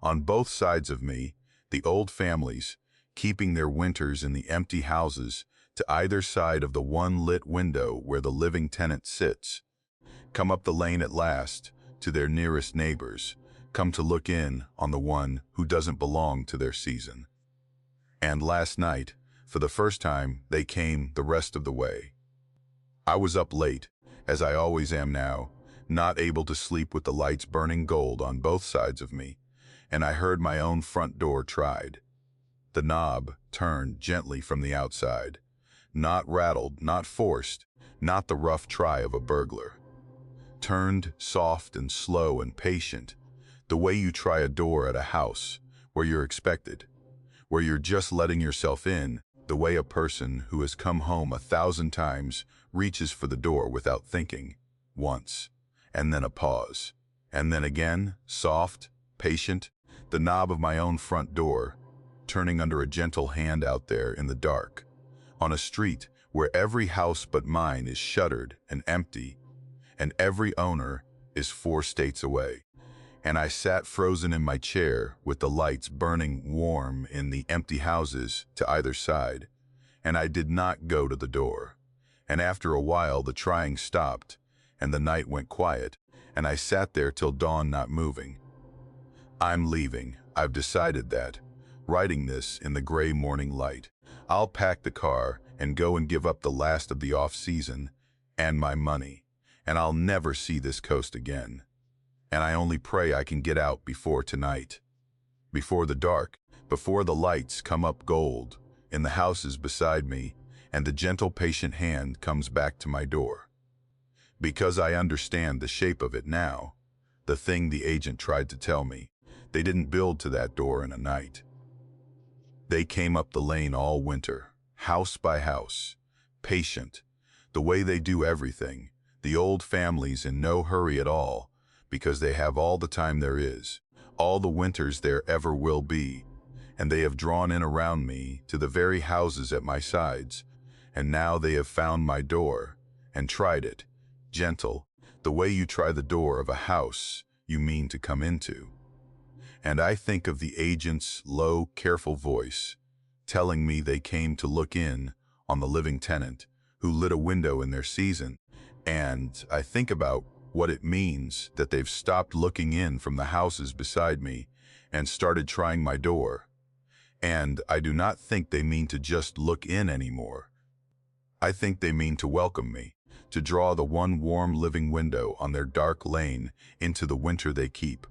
Speaker 1: On both sides of me, the old families, keeping their winters in the empty houses to either side of the one lit window where the living tenant sits, come up the lane at last to their nearest neighbors, come to look in on the one who doesn't belong to their season. And last night, for the first time, they came the rest of the way. I was up late, as I always am now, not able to sleep with the lights burning gold on both sides of me, and I heard my own front door tried. The knob turned gently from the outside, not rattled, not forced, not the rough try of a burglar. Turned soft and slow and patient, the way you try a door at a house, where you're expected, where you're just letting yourself in, the way a person who has come home 1,000 times reaches for the door without thinking, once, and then a pause, and then again, soft, patient, the knob of my own front door, turning under a gentle hand out there in the dark, on a street where every house but mine is shuttered and empty, and every owner is 4 states away. And I sat frozen in my chair with the lights burning warm in the empty houses to either side, and I did not go to the door. And after a while the trying stopped, and the night went quiet, and I sat there till dawn not moving. I'm leaving. I've decided that, writing this in the gray morning light. I'll pack the car and go and give up the last of the off-season and my money, and I'll never see this coast again. And I only pray I can get out before tonight, before the dark, before the lights come up gold in the houses beside me and the gentle patient hand comes back to my door. Because I understand the shape of it now, the thing the agent tried to tell me. They didn't build to that door in a night. They came up the lane all winter, house by house, patient, the way they do everything, the old families in no hurry at all, because they have all the time there is, all the winters there ever will be, and they have drawn in around me to the very houses at my sides, and now they have found my door, and tried it, gentle, the way you try the door of a house you mean to come into. And I think of the agent's low, careful voice, telling me they came to look in on the living tenant who lit a window in their season, and I think about what it means that they've stopped looking in from the houses beside me and started trying my door. And I do not think they mean to just look in anymore. I think they mean to welcome me, to draw the one warm living window on their dark lane into the winter they keep,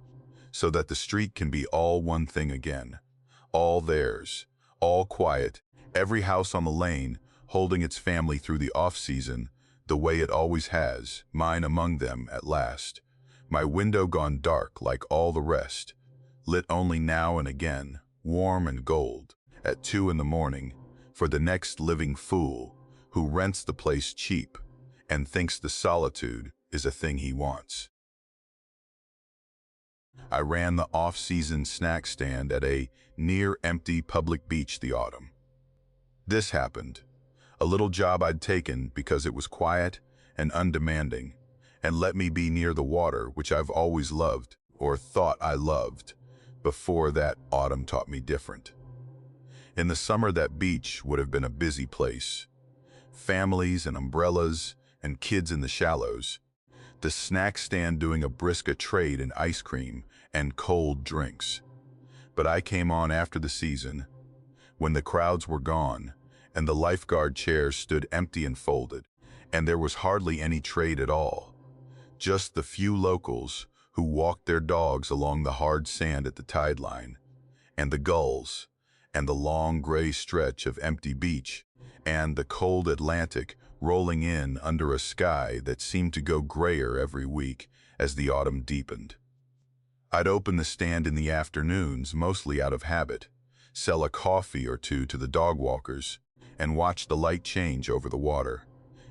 Speaker 1: so that the street can be all one thing again, all theirs, all quiet, every house on the lane holding its family through the off-season, the way it always has, mine among them at last. My window gone dark like all the rest, lit only now and again, warm and gold, at 2 in the morning, for the next living fool who rents the place cheap and thinks the solitude is a thing he wants. I ran the off-season snack stand at a near-empty public beach the autumn. This happened. A little job I'd taken because it was quiet and undemanding, and let me be near the water, which I've always loved, or thought I loved, before that autumn taught me different. In the summer, that beach would have been a busy place. Families and umbrellas and kids in the shallows. The snack stand doing a brisk trade in ice cream and cold drinks. But I came on after the season, when the crowds were gone, and the lifeguard chairs stood empty and folded, and there was hardly any trade at all. Just the few locals who walked their dogs along the hard sand at the tide line, and the gulls, and the long gray stretch of empty beach, and the cold Atlantic rolling in under a sky that seemed to go grayer every week as the autumn deepened. I'd open the stand in the afternoons, mostly out of habit, sell a coffee or two to the dog walkers, and watch the light change over the water,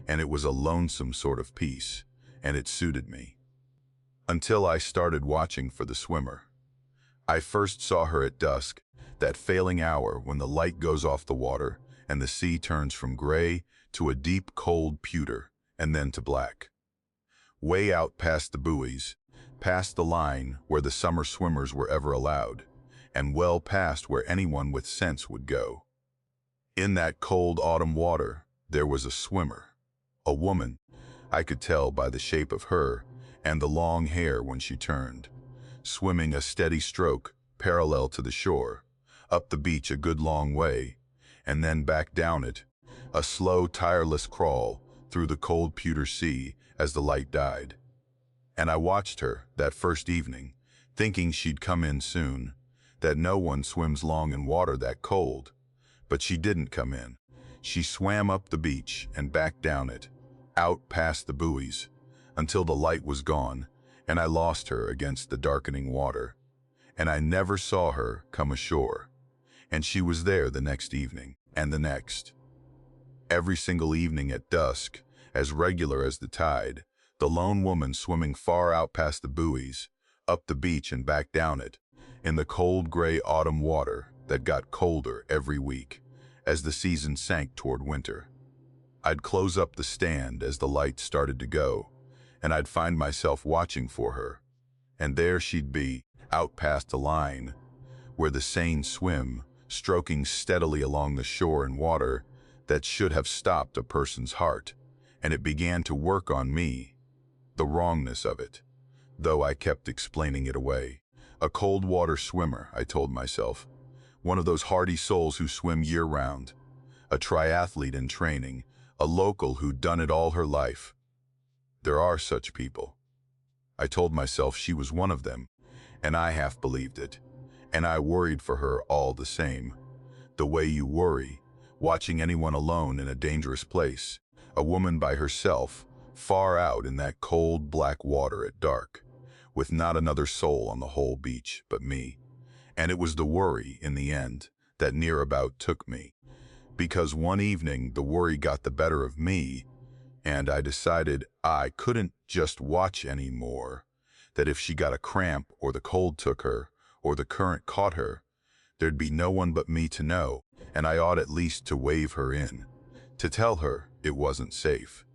Speaker 1: and it was a lonesome sort of peace, and it suited me. Until I started watching for the swimmer. I first saw her at dusk, that failing hour when the light goes off the water and the sea turns from gray to a deep cold pewter and then to black. Way out past the buoys, past the line where the summer swimmers were ever allowed, and well past where anyone with sense would go. In that cold autumn water, there was a swimmer, a woman. I could tell by the shape of her and the long hair when she turned, swimming a steady stroke parallel to the shore, up the beach a good long way, and then back down it, a slow, tireless crawl through the cold pewter sea as the light died. And I watched her that first evening, thinking she'd come in soon, that no one swims long in water that cold. But she didn't come in. She swam up the beach and back down it, out past the buoys, until the light was gone, and I lost her against the darkening water. And I never saw her come ashore. And she was there the next evening. and the next. Every single evening at dusk, as regular as the tide, the lone woman swimming far out past the buoys, up the beach and back down it, in the cold gray autumn water that got colder every week as the season sank toward winter. I'd close up the stand as the lights started to go, and I'd find myself watching for her. And there she'd be, out past the line, where the seine swim, stroking steadily along the shore in water that should have stopped a person's heart. And it began to work on me, the wrongness of it, though I kept explaining it away. A cold water swimmer, I told myself. One of those hardy souls who swim year-round. A triathlete in training, a local who'd done it all her life. There are such people. I told myself she was one of them, and I half believed it. And I worried for her all the same. The way you worry, watching anyone alone in a dangerous place, a woman by herself, far out in that cold black water at dark, with not another soul on the whole beach but me. And it was the worry, in the end, that near about took me. Because one evening the worry got the better of me, and I decided I couldn't just watch anymore, that if she got a cramp or the cold took her, or the current caught her, there'd be no one but me to know, and I ought at least to wave her in, to tell her it wasn't safe,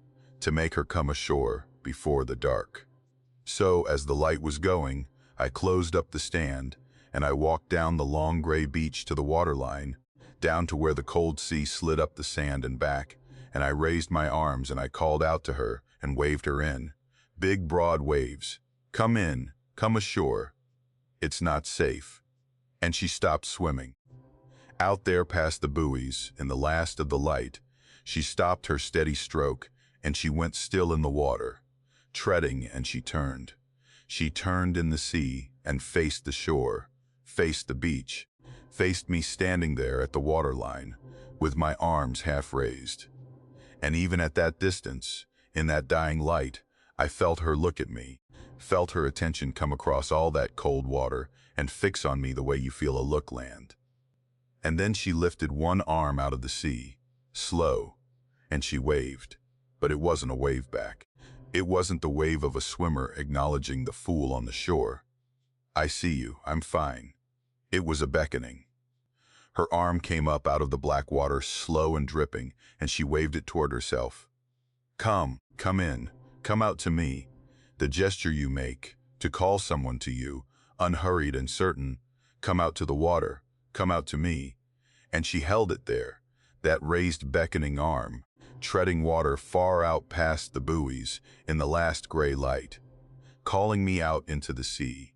Speaker 1: to make her come ashore before the dark. So, as the light was going, I closed up the stand, and I walked down the long gray beach to the waterline, down to where the cold sea slid up the sand and back, and I raised my arms and I called out to her and waved her in. Big, broad waves. Come in, come ashore. It's not safe. And she stopped swimming. Out there past the buoys, in the last of the light, she stopped her steady stroke, and she went still in the water, treading, and she turned. She turned in the sea and faced the shore, faced the beach, faced me standing there at the waterline, with my arms half raised. And even at that distance, in that dying light, I felt her look at me, felt her attention come across all that cold water and fix on me the way you feel a look land. And then she lifted one arm out of the sea, slow, and she waved. But it wasn't a wave back. It wasn't the wave of a swimmer acknowledging the fool on the shore. I see you, I'm fine. It was a beckoning. Her arm came up out of the black water, slow and dripping, and she waved it toward herself. Come in, come out to me. The gesture you make, to call someone to you, unhurried and certain, come out to the water, come out to me. And she held it there, that raised beckoning arm, treading water far out past the buoys in the last gray light, calling me out into the sea.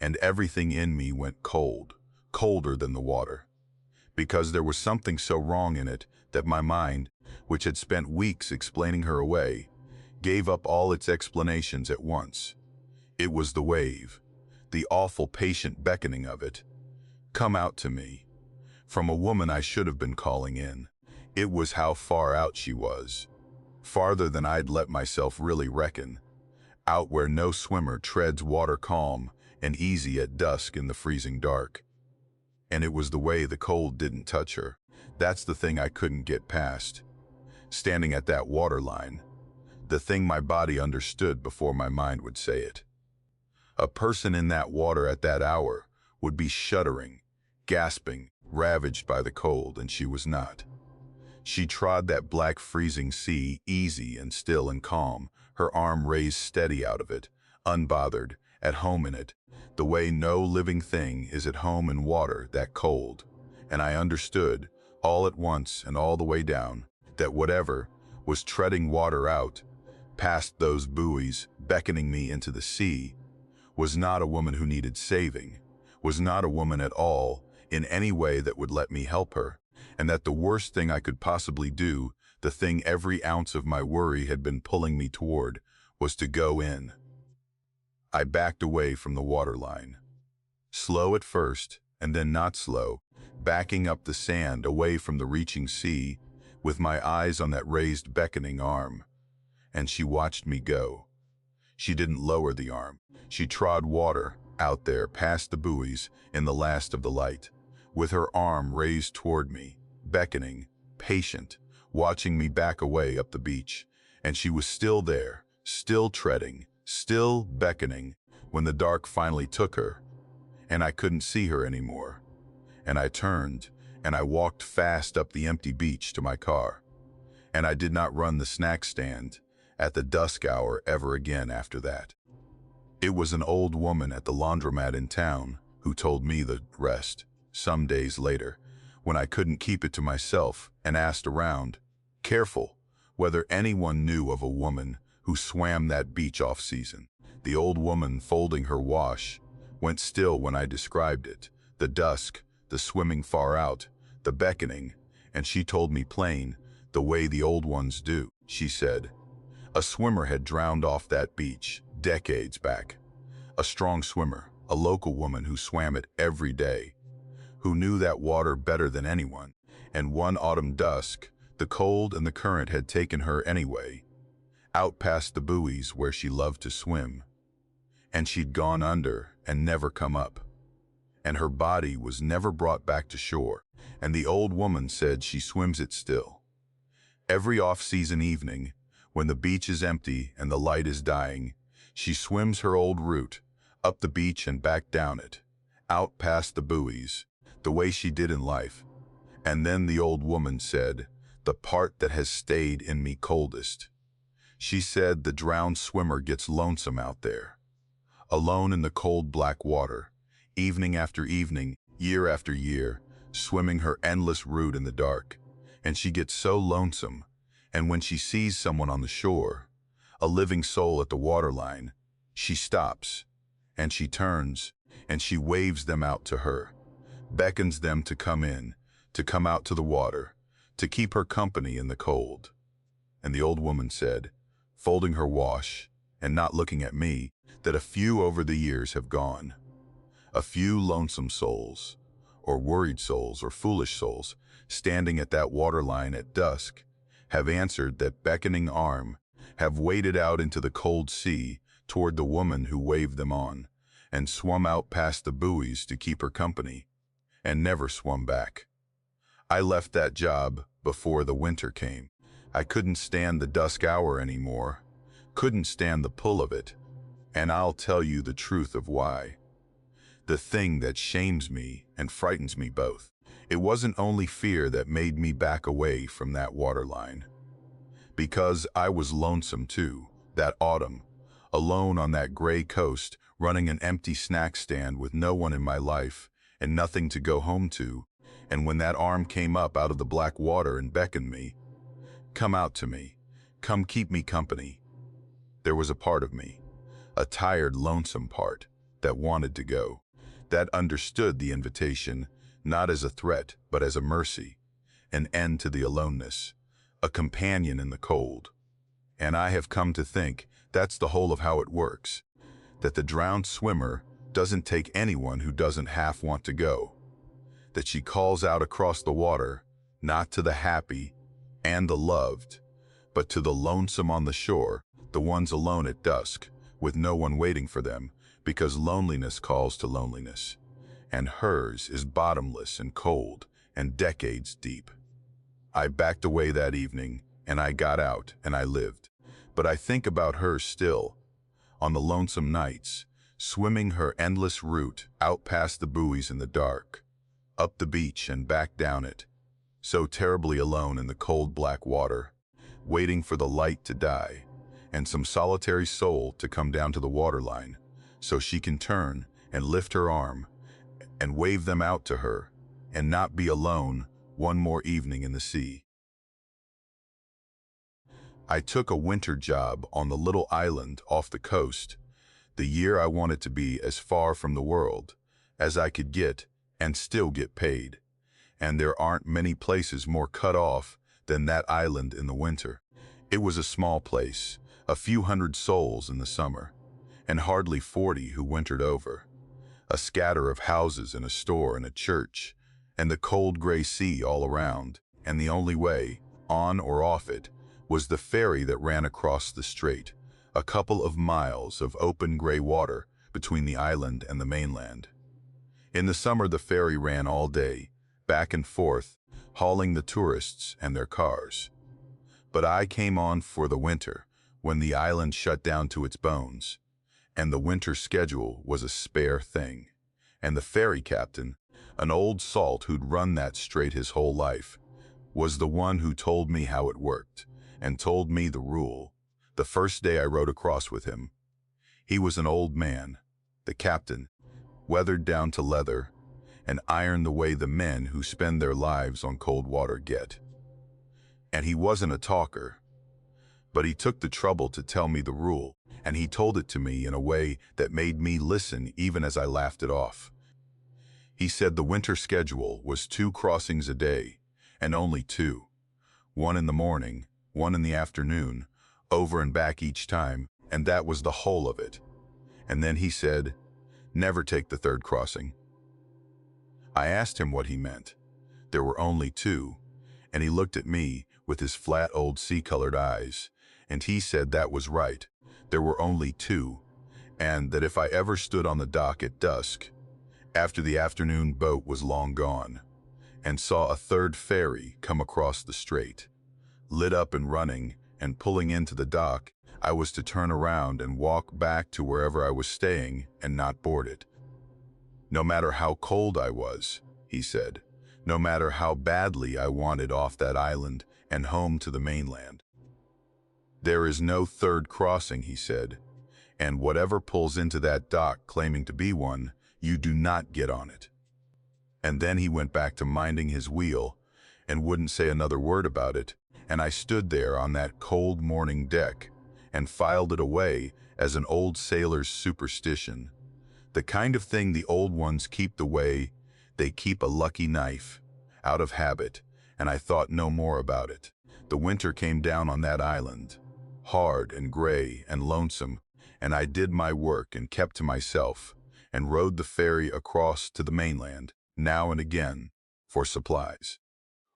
Speaker 1: And everything in me went cold, colder than the water, because there was something so wrong in it that my mind, which had spent weeks explaining her away, gave up all its explanations at once. It was the wave, the awful patient beckoning of it. Come out to me. From a woman I should have been calling in. It was how far out she was. Farther than I'd let myself really reckon. Out where no swimmer treads water calm and easy at dusk in the freezing dark. And it was the way the cold didn't touch her. That's the thing I couldn't get past. Standing at that waterline, the thing my body understood before my mind would say it. A person in that water at that hour would be shuddering, gasping, ravaged by the cold, and she was not. She trod that black freezing sea easy and still and calm, her arm raised steady out of it, unbothered, at home in it, the way no living thing is at home in water that cold. And I understood, all at once and all the way down, that whatever was treading water out, past those buoys, beckoning me into the sea, was not a woman who needed saving, was not a woman at all, in any way that would let me help her, and that the worst thing I could possibly do, the thing every ounce of my worry had been pulling me toward, was to go in. I backed away from the waterline. Slow at first, and then not slow, backing up the sand away from the reaching sea, with my eyes on that raised beckoning arm. And she watched me go. She didn't lower the arm. She trod water, out there past the buoys, in the last of the light, with her arm raised toward me, beckoning, patient, watching me back away up the beach. And she was still there, still treading, still beckoning, when the dark finally took her, and I couldn't see her anymore. And I turned, and I walked fast up the empty beach to my car. And I did not run the snack stand at the dusk hour ever again after that. It was an old woman at the laundromat in town who told me the rest, some days later, when I couldn't keep it to myself and asked around, careful, whether anyone knew of a woman who swam that beach off-season. The old woman, folding her wash, went still when I described it, the dusk, the swimming far out, the beckoning, and she told me plain, the way the old ones do. She said, a swimmer had drowned off that beach decades back. A strong swimmer, a local woman who swam it every day, who knew that water better than anyone. And one autumn dusk, the cold and the current had taken her anyway, out past the buoys where she loved to swim. And she'd gone under and never come up. And her body was never brought back to shore. And the old woman said she swims it still. Every off-season evening, when the beach is empty and the light is dying, she swims her old route, up the beach and back down it, out past the buoys, the way she did in life. And then the old woman said, the part that has stayed in me coldest. She said the drowned swimmer gets lonesome out there, alone in the cold black water, evening after evening, year after year, swimming her endless route in the dark. And she gets so lonesome, and when she sees someone on the shore, a living soul at the waterline, she stops, and she turns, and she waves them out to her, beckons them to come in, to come out to the water, to keep her company in the cold. And the old woman said, folding her wash, and not looking at me, that a few over the years have gone. A few lonesome souls, or worried souls, or foolish souls, standing at that waterline at dusk, have answered that beckoning arm, have waded out into the cold sea toward the woman who waved them on, and swum out past the buoys to keep her company, and never swum back. I left that job before the winter came. I couldn't stand the dusk hour anymore, couldn't stand the pull of it, and I'll tell you the truth of why. The thing that shames me and frightens me both. It wasn't only fear that made me back away from that waterline. Because I was lonesome too, that autumn, alone on that gray coast, running an empty snack stand with no one in my life and nothing to go home to. And when that arm came up out of the black water and beckoned me, come out to me, come keep me company, there was a part of me, a tired, lonesome part, that wanted to go, that understood the invitation, not as a threat, but as a mercy, an end to the aloneness, a companion in the cold. And I have come to think that's the whole of how it works, that the drowned swimmer doesn't take anyone who doesn't half want to go, that she calls out across the water, not to the happy and the loved, but to the lonesome on the shore, the ones alone at dusk, with no one waiting for them, because loneliness calls to loneliness, and hers is bottomless and cold and decades deep. I backed away that evening, and I got out, and I lived. But I think about her still, on the lonesome nights, swimming her endless route out past the buoys in the dark, up the beach and back down it, so terribly alone in the cold black water, waiting for the light to die, and some solitary soul to come down to the waterline, so she can turn and lift her arm and wave them out to her, and not be alone one more evening in the sea. I took a winter job on the little island off the coast, the year I wanted to be as far from the world as I could get and still get paid. And there aren't many places more cut off than that island in the winter. It was a small place, a few hundred souls in the summer, and hardly 40 who wintered over. A scatter of houses and a store and a church, and the cold gray sea all around, and the only way, on or off it, was the ferry that ran across the strait, a couple of miles of open gray water between the island and the mainland. In the summer the ferry ran all day, back and forth, hauling the tourists and their cars. But I came on for the winter, when the island shut down to its bones, and the winter schedule was a spare thing. And the ferry captain, an old salt who'd run that strait his whole life, was the one who told me how it worked, and told me the rule, the first day I rode across with him. He was an old man, the captain, weathered down to leather, and ironed the way the men who spend their lives on cold water get. And he wasn't a talker, but he took the trouble to tell me the rule, and he told it to me in a way that made me listen even as I laughed it off. He said the winter schedule was 2 crossings a day, and only 2. 1 in the morning, 1 in the afternoon, over and back each time, and that was the whole of it. And then he said, never take the 3rd crossing. I asked him what he meant. There were only 2, and he looked at me with his flat old sea-colored eyes, and he said that was right. There were only 2, and that if I ever stood on the dock at dusk, after the afternoon boat was long gone, and saw a 3rd ferry come across the strait, lit up and running and pulling into the dock, I was to turn around and walk back to wherever I was staying and not board it. No matter how cold I was, he said, no matter how badly I wanted off that island and home to the mainland. There is no 3rd crossing, he said, and whatever pulls into that dock claiming to be one, you do not get on it. And then he went back to minding his wheel and wouldn't say another word about it, and I stood there on that cold morning deck and filed it away as an old sailor's superstition, the kind of thing the old ones keep the way they keep a lucky knife, out of habit, and I thought no more about it. The winter came down on that island, hard and gray and lonesome, and I did my work and kept to myself, and rode the ferry across to the mainland, now and again, for supplies,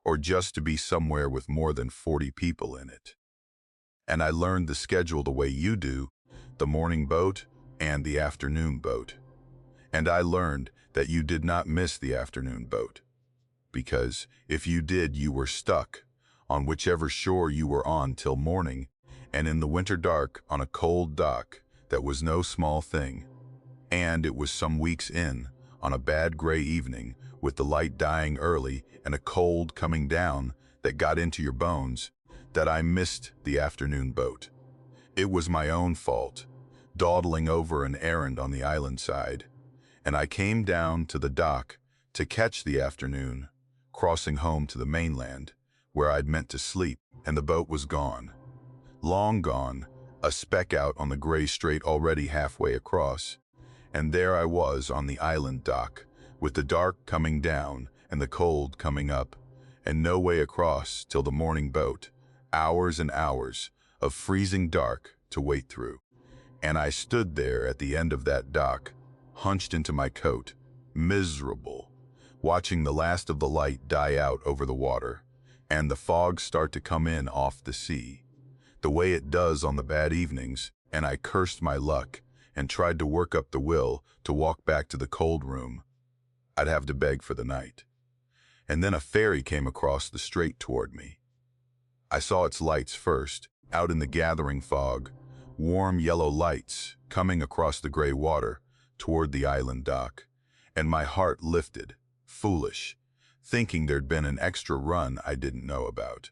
Speaker 1: or just to be somewhere with more than 40 people in it. And I learned the schedule the way you do, the morning boat and the afternoon boat. And I learned that you did not miss the afternoon boat, because if you did, you were stuck on whichever shore you were on till morning, and in the winter dark on a cold dock that was no small thing. And it was some weeks in, on a bad gray evening, with the light dying early and a cold coming down that got into your bones, that I missed the afternoon boat. It was my own fault, dawdling over an errand on the island side, and I came down to the dock to catch the afternoon, crossing home to the mainland, where I'd meant to sleep, and the boat was gone. Long gone, a speck out on the gray strait already halfway across, and there I was on the island dock, with the dark coming down and the cold coming up, and no way across till the morning boat, hours and hours of freezing dark to wait through. And I stood there at the end of that dock, hunched into my coat, miserable, watching the last of the light die out over the water, and the fog start to come in off the sea, the way it does on the bad evenings, and I cursed my luck and tried to work up the will to walk back to the cold room. I'd have to beg for the night. And then a ferry came across the strait toward me. I saw its lights first, out in the gathering fog, warm yellow lights coming across the gray water toward the island dock, and my heart lifted, foolish, thinking there'd been an extra run I didn't know about.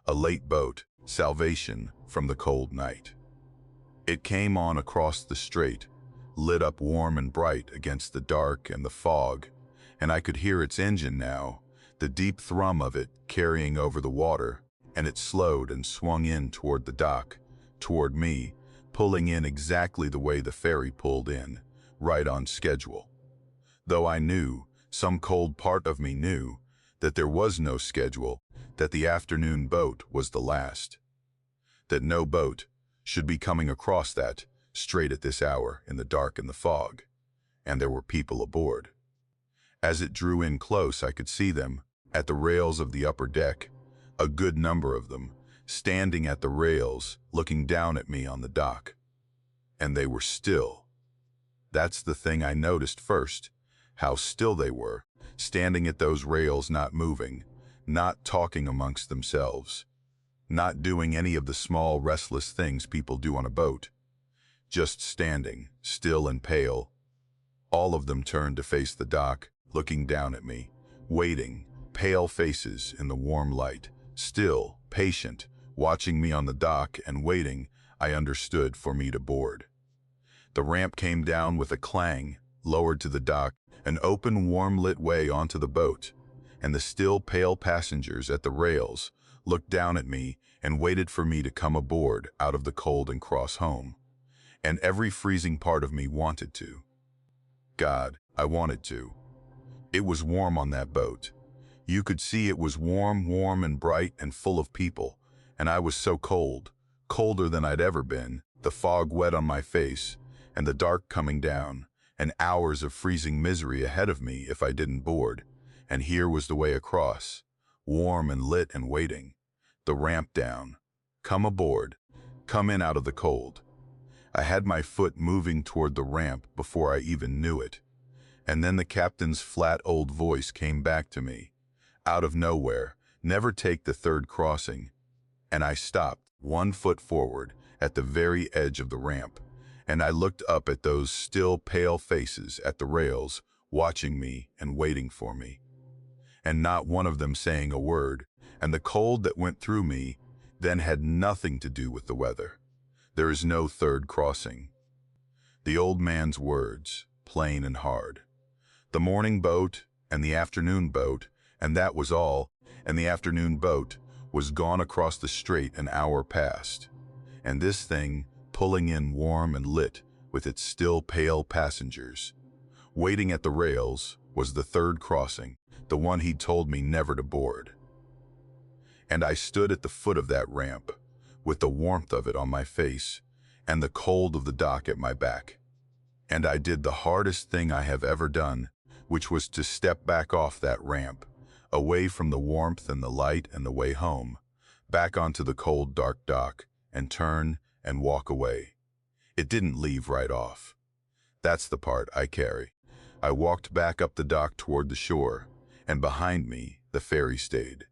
Speaker 1: A late boat, salvation from the cold night. It came on across the strait, lit up warm and bright against the dark and the fog, and I could hear its engine now, the deep thrum of it carrying over the water, and it slowed and swung in toward the dock, toward me, pulling in exactly the way the ferry pulled in, right on schedule. Though I knew, some cold part of me knew, that there was no schedule, that the afternoon boat was the last, that no boat should be coming across that strait at this hour in the dark and the fog, and there were people aboard. As it drew in close, I could see them, at the rails of the upper deck, a good number of them, standing at the rails, looking down at me on the dock. And they were still. That's the thing I noticed first, how still they were, standing at those rails, not moving, not talking amongst themselves, not doing any of the small, restless things people do on a boat, just standing, still and pale. All of them turned to face the dock, looking down at me, waiting, pale faces in the warm light, still, patient, watching me on the dock and waiting, I understood, for me to board. The ramp came down with a clang, lowered to the dock, an open, warm-lit way onto the boat, and the still, pale passengers at the rails looked down at me and waited for me to come aboard out of the cold and cross home. And every freezing part of me wanted to. God, I wanted to. It was warm on that boat. You could see it was warm and bright and full of people, and I was so cold, colder than I'd ever been, the fog wet on my face, and the dark coming down, and hours of freezing misery ahead of me if I didn't board. And here was the way across, warm and lit and waiting. The ramp down. Come aboard. Come in out of the cold. I had my foot moving toward the ramp before I even knew it. And then the captain's flat old voice came back to me. Out of nowhere, never take the third crossing. And I stopped, 1 foot forward, at the very edge of the ramp. And I looked up at those still pale faces at the rails, watching me and waiting for me. And not one of them saying a word, and the cold that went through me then had nothing to do with the weather. There is no third crossing. The old man's words, plain and hard. The morning boat and the afternoon boat, and that was all, and the afternoon boat was gone across the strait an hour past. And this thing, pulling in warm and lit with its still pale passengers, waiting at the rails, was the third crossing, the one he'd told me never to board. And I stood at the foot of that ramp, with the warmth of it on my face and the cold of the dock at my back. And I did the hardest thing I have ever done, which was to step back off that ramp, away from the warmth and the light and the way home, back onto the cold, dark dock, and turn and walk away. It didn't leave right off. That's the part I carry. I walked back up the dock toward the shore, and behind me, the ferry stayed.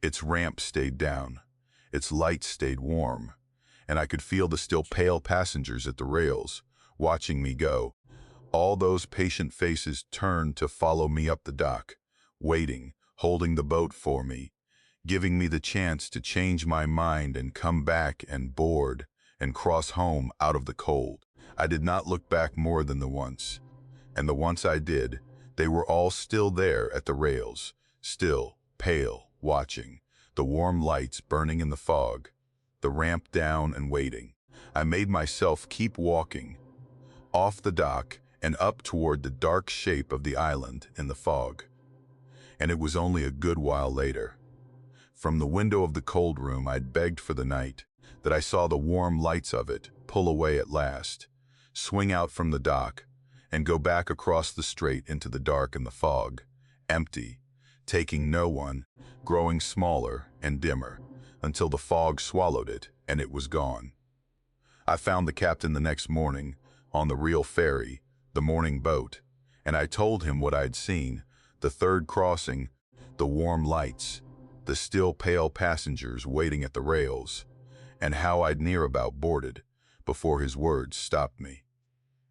Speaker 1: Its ramp stayed down, its light stayed warm, and I could feel the still pale passengers at the rails, watching me go. All those patient faces turned to follow me up the dock, waiting, holding the boat for me, giving me the chance to change my mind and come back and board and cross home out of the cold. I did not look back more than the once, and the once I did, they were all still there at the rails, still, pale, watching, the warm lights burning in the fog, the ramp down and waiting. I made myself keep walking, off the dock and up toward the dark shape of the island in the fog. And it was only a good while later, from the window of the cold room I'd begged for the night, that I saw the warm lights of it pull away at last, swing out from the dock, and go back across the strait into the dark and the fog, empty, taking no one, growing smaller and dimmer, until the fog swallowed it and it was gone. I found the captain the next morning, on the real ferry, the morning boat, and I told him what I'd seen, the third crossing, the warm lights, the still pale passengers waiting at the rails, and how I'd near about boarded before his words stopped me.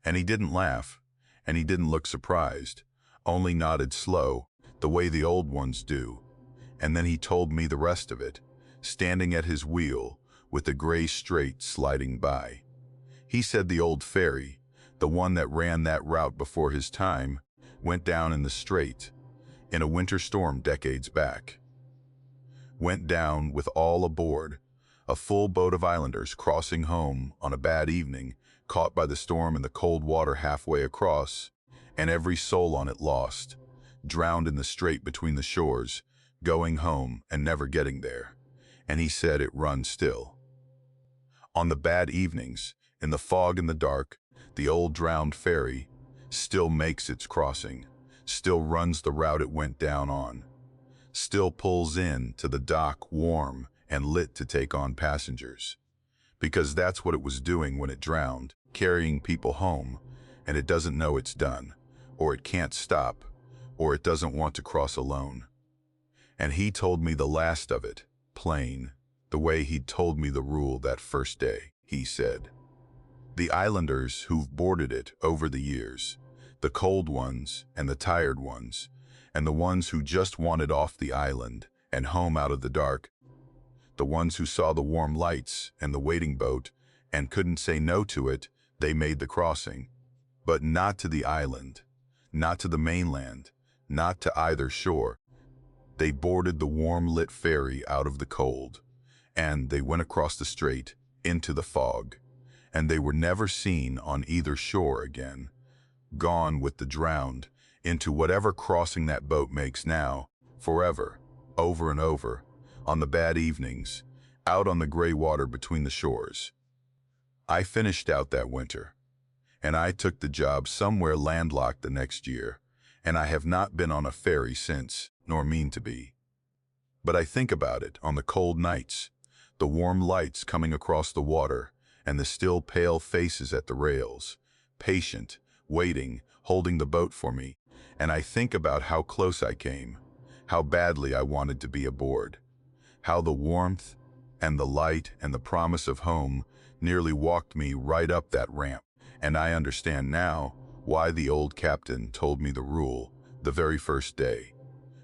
Speaker 1: And he didn't laugh, and he didn't look surprised, only nodded slow, the way the old ones do. And then he told me the rest of it, standing at his wheel with the gray strait sliding by. He said the old ferry, the one that ran that route before his time, went down in the strait, in a winter storm decades back. Went down with all aboard, a full boat of islanders crossing home on a bad evening, caught by the storm in the cold water halfway across, and every soul on it lost, drowned in the strait between the shores, going home and never getting there. And he said it runs still. On the bad evenings, in the fog and the dark, the old drowned ferry still makes its crossing, still runs the route it went down on, still pulls in to the dock warm and lit to take on passengers. Because that's what it was doing when it drowned, carrying people home, and it doesn't know it's done, or it can't stop, or it doesn't want to cross alone. And he told me the last of it, plain, the way he'd told me the rule that first day. He said, "The islanders who've boarded it over the years, the cold ones and the tired ones, and the ones who just wanted off the island and home out of the dark, the ones who saw the warm lights and the waiting boat and couldn't say no to it, they made the crossing. But not to the island, not to the mainland, not to either shore. They boarded the warm-lit ferry out of the cold, and they went across the strait into the fog, and they were never seen on either shore again, gone with the drowned into whatever crossing that boat makes now, forever, over and over, on the bad evenings, out on the gray water between the shores." I finished out that winter, and I took the job somewhere landlocked the next year, and I have not been on a ferry since, nor mean to be. But I think about it on the cold nights, the warm lights coming across the water, and the still pale faces at the rails, patient, waiting, holding the boat for me, and I think about how close I came, how badly I wanted to be aboard, how the warmth and the light and the promise of home nearly walked me right up that ramp. And I understand now why the old captain told me the rule the very first day,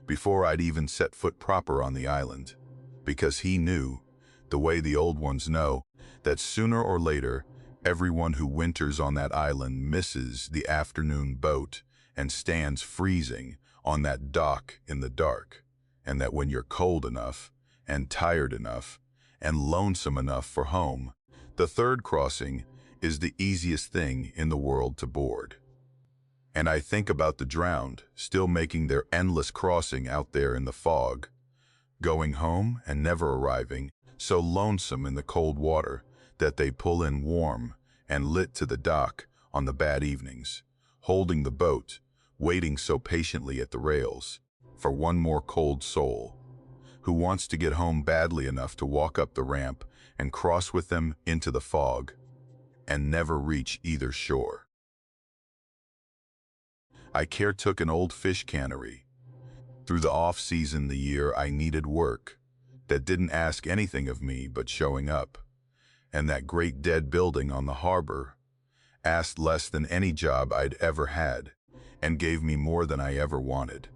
Speaker 1: before I'd even set foot proper on the island, because he knew, the way the old ones know, that sooner or later, everyone who winters on that island misses the afternoon boat and stands freezing on that dock in the dark, and that when you're cold enough and tired enough and lonesome enough for home, the third crossing is the easiest thing in the world to board. And I think about the drowned still making their endless crossing out there in the fog, going home and never arriving, so lonesome in the cold water that they pull in warm and lit to the dock on the bad evenings, holding the boat, waiting so patiently at the rails for one more cold soul who wants to get home badly enough to walk up the ramp and cross with them into the fog and never reach either shore. I caretook an old fish cannery through the off-season, the year I needed work that didn't ask anything of me but showing up, and that great dead building on the harbor asked less than any job I'd ever had and gave me more than I ever wanted.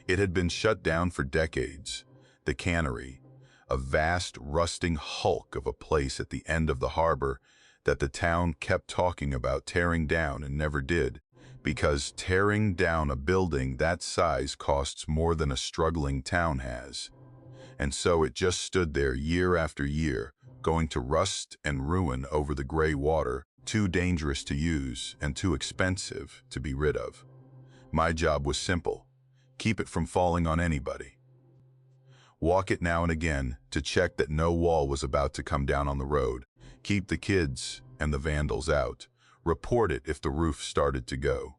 Speaker 1: It had been shut down for decades, the cannery, a vast rusting hulk of a place at the end of the harbor that the town kept talking about tearing down and never did, because tearing down a building that size costs more than a struggling town has. And so it just stood there year after year, going to rust and ruin over the gray water, too dangerous to use and too expensive to be rid of. My job was simple: keep it from falling on anybody. Walk it now and again to check that no wall was about to come down on the road, keep the kids and the vandals out, report it if the roof started to go.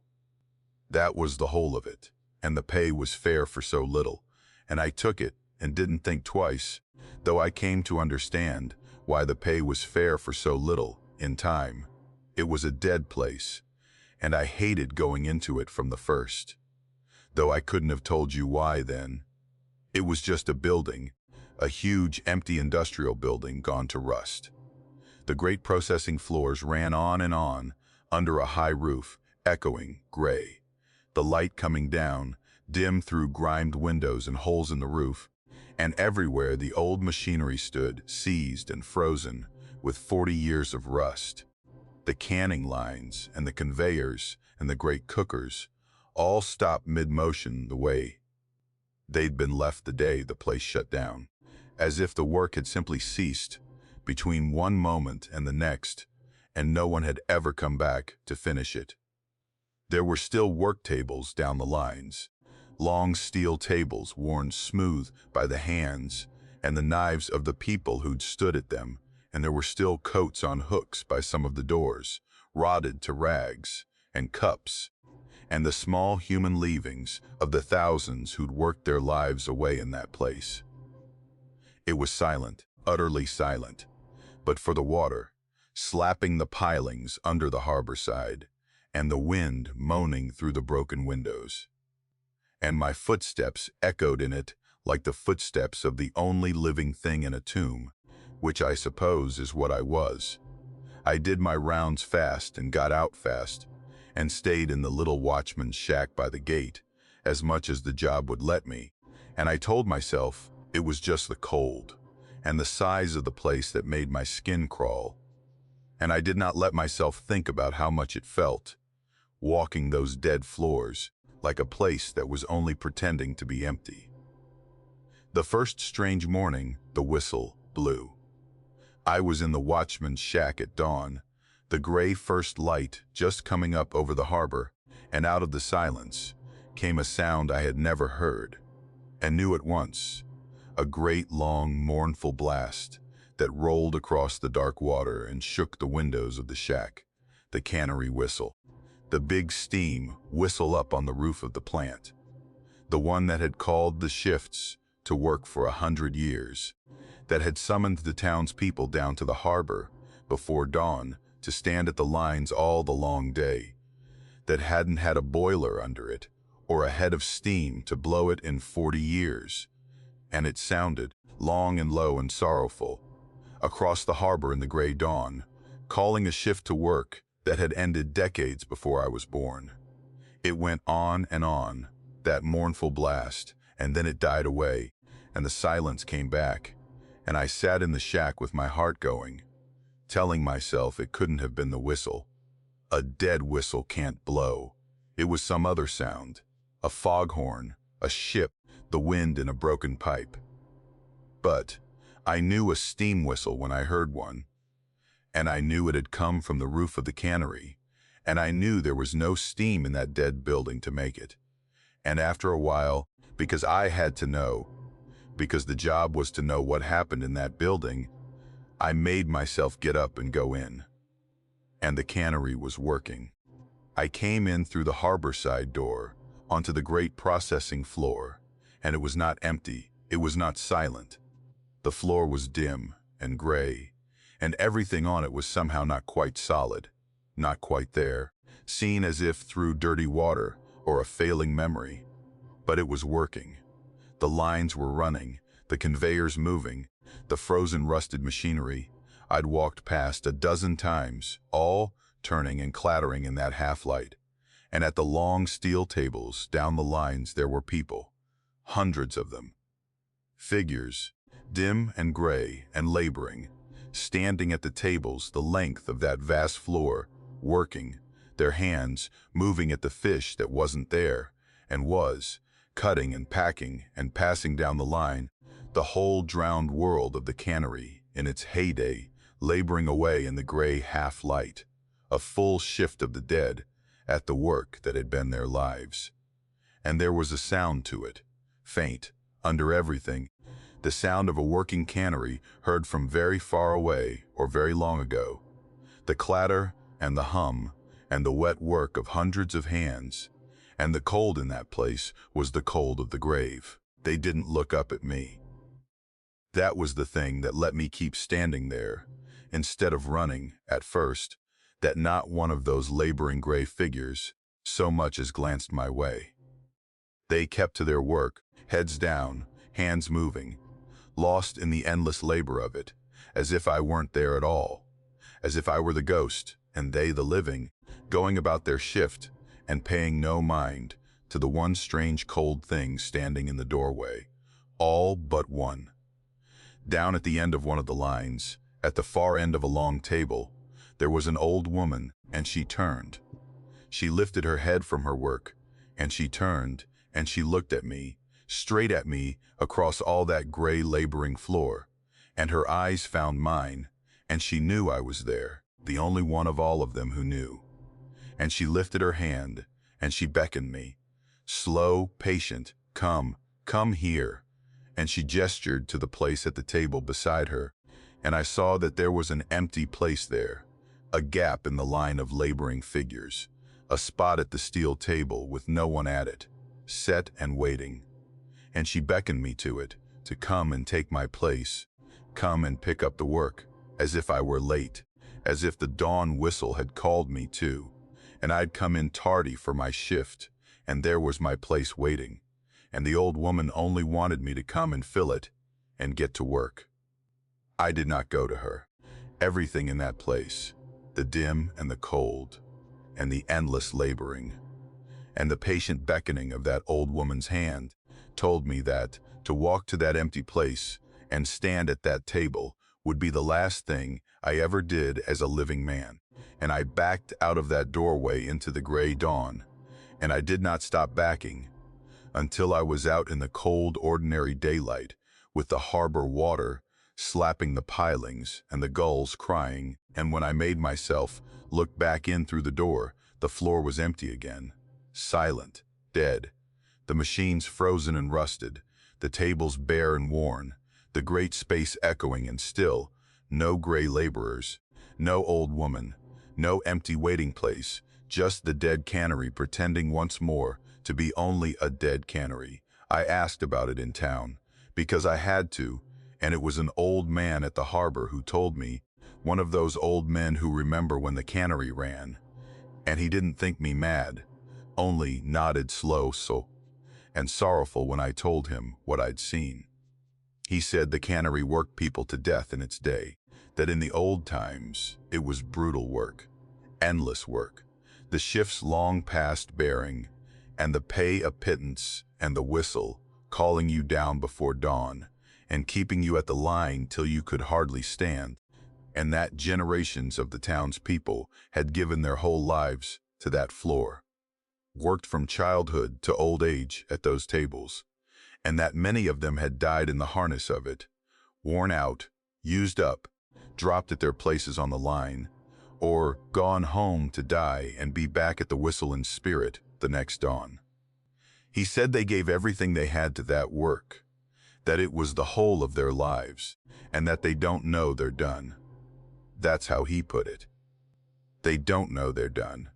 Speaker 1: That was the whole of it, and the pay was fair for so little, and I took it and didn't think twice, though I came to understand why the pay was fair for so little in time. It was a dead place, and I hated going into it from the first, though I couldn't have told you why then. It was just a building, a huge empty industrial building gone to rust. The great processing floors ran on and on under a high roof, echoing gray. The light coming down, dim through grimed windows and holes in the roof, and everywhere the old machinery stood, seized and frozen with 40 years of rust. The canning lines and the conveyors and the great cookers all stopped mid-motion the way they'd been left the day the place shut down, as if the work had simply ceased between one moment and the next, and no one had ever come back to finish it. There were still work tables down the lines, long steel tables worn smooth by the hands and the knives of the people who'd stood at them, and there were still coats on hooks by some of the doors, rotted to rags, and cups, and the small human leavings of the thousands who'd worked their lives away in that place. It was silent, utterly silent, but for the water, slapping the pilings under the harbor side, and the wind moaning through the broken windows. And my footsteps echoed in it like the footsteps of the only living thing in a tomb, which I suppose is what I was. I did my rounds fast and got out fast, and stayed in the little watchman's shack by the gate, as much as the job would let me, and I told myself it was just the cold, and the size of the place that made my skin crawl. And I did not let myself think about how much it felt, walking those dead floors, like a place that was only pretending to be empty. The first strange morning, the whistle blew. I was in the watchman's shack at dawn, the gray first light just coming up over the harbor, and out of the silence came a sound I had never heard, and knew at once, a great long mournful blast that rolled across the dark water and shook the windows of the shack, the cannery whistle, the big steam whistle up on the roof of the plant, the one that had called the shifts to work for 100 years, that had summoned the townspeople down to the harbor before dawn to stand at the lines all the long day, that hadn't had a boiler under it or a head of steam to blow it in 40 years. And it sounded, long and low and sorrowful, across the harbor in the gray dawn, calling a shift to work that had ended decades before I was born. It went on, that mournful blast, and then it died away, and the silence came back, and I sat in the shack with my heart going, telling myself it couldn't have been the whistle. A dead whistle can't blow. It was some other sound, a foghorn, a ship, the wind in a broken pipe. But I knew a steam whistle when I heard one, and I knew it had come from the roof of the cannery, and I knew there was no steam in that dead building to make it. And after a while, because I had to know, because the job was to know what happened in that building, I made myself get up and go in. And the cannery was working. I came in through the harbor side door, onto the great processing floor, and it was not empty, it was not silent. The floor was dim and gray, and everything on it was somehow not quite solid, not quite there, seen as if through dirty water or a failing memory. But it was working. The lines were running, the conveyors moving, the frozen rusted machinery I'd walked past a dozen times, all turning and clattering in that half-light. And at the long steel tables down the lines there were people, hundreds of them. Figures, dim and gray and laboring, standing at the tables the length of that vast floor, working, their hands moving at the fish that wasn't there, and was, cutting and packing and passing down the line, the whole drowned world of the cannery in its heyday, laboring away in the gray half-light, a full shift of the dead at the work that had been their lives. And there was a sound to it, faint, under everything, the sound of a working cannery heard from very far away or very long ago, the clatter and the hum and the wet work of hundreds of hands, and the cold in that place was the cold of the grave. They didn't look up at me. That was the thing that let me keep standing there, instead of running, at first, that not one of those laboring gray figures so much as glanced my way. They kept to their work, heads down, hands moving, lost in the endless labor of it, as if I weren't there at all, as if I were the ghost, and they the living, going about their shift and paying no mind to the one strange cold thing standing in the doorway, all but one. Down at the end of one of the lines, at the far end of a long table, there was an old woman, and she turned. She lifted her head from her work, and she turned, and she looked at me, straight at me across all that gray laboring floor, and her eyes found mine, and she knew I was there, the only one of all of them who knew. And she lifted her hand, and she beckoned me, slow, patient, come here. And she gestured to the place at the table beside her, and I saw that there was an empty place there, a gap in the line of laboring figures, a spot at the steel table with no one at it, set and waiting. And she beckoned me to it, to come and take my place, come and pick up the work, as if I were late, as if the dawn whistle had called me too, and I'd come in tardy for my shift, and there was my place waiting. and the old woman only wanted me to come and fill it and get to work. I did not go to her. Everything in that place, the dim and the cold, and the endless laboring, and the patient beckoning of that old woman's hand, told me that to walk to that empty place and stand at that table would be the last thing I ever did as a living man. And I backed out of that doorway into the gray dawn, and I did not stop backing until I was out in the cold, ordinary daylight with the harbor water slapping the pilings and the gulls crying. And when I made myself look back in through the door, the floor was empty again, silent, dead, the machines frozen and rusted, the tables bare and worn, the great space echoing and still, no gray laborers, no old woman, no empty waiting place, just the dead cannery pretending once more to be only a dead cannery. I asked about it in town, because I had to, and it was an old man at the harbor who told me, one of those old men who remember when the cannery ran. And he didn't think me mad, only nodded and sorrowful when I told him what I'd seen. He said the cannery worked people to death in its day, that in the old times it was brutal work, endless work, the shifts long past bearing, and the pay a pittance and the whistle calling you down before dawn and keeping you at the line till you could hardly stand, and that generations of the townspeople had given their whole lives to that floor, worked from childhood to old age at those tables, and that many of them had died in the harness of it, worn out, used up, dropped at their places on the line, or gone home to die and be back at the whistle in spirit the next dawn. He said they gave everything they had to that work, that it was the whole of their lives, and that they don't know they're done. That's how he put it. They don't know they're done.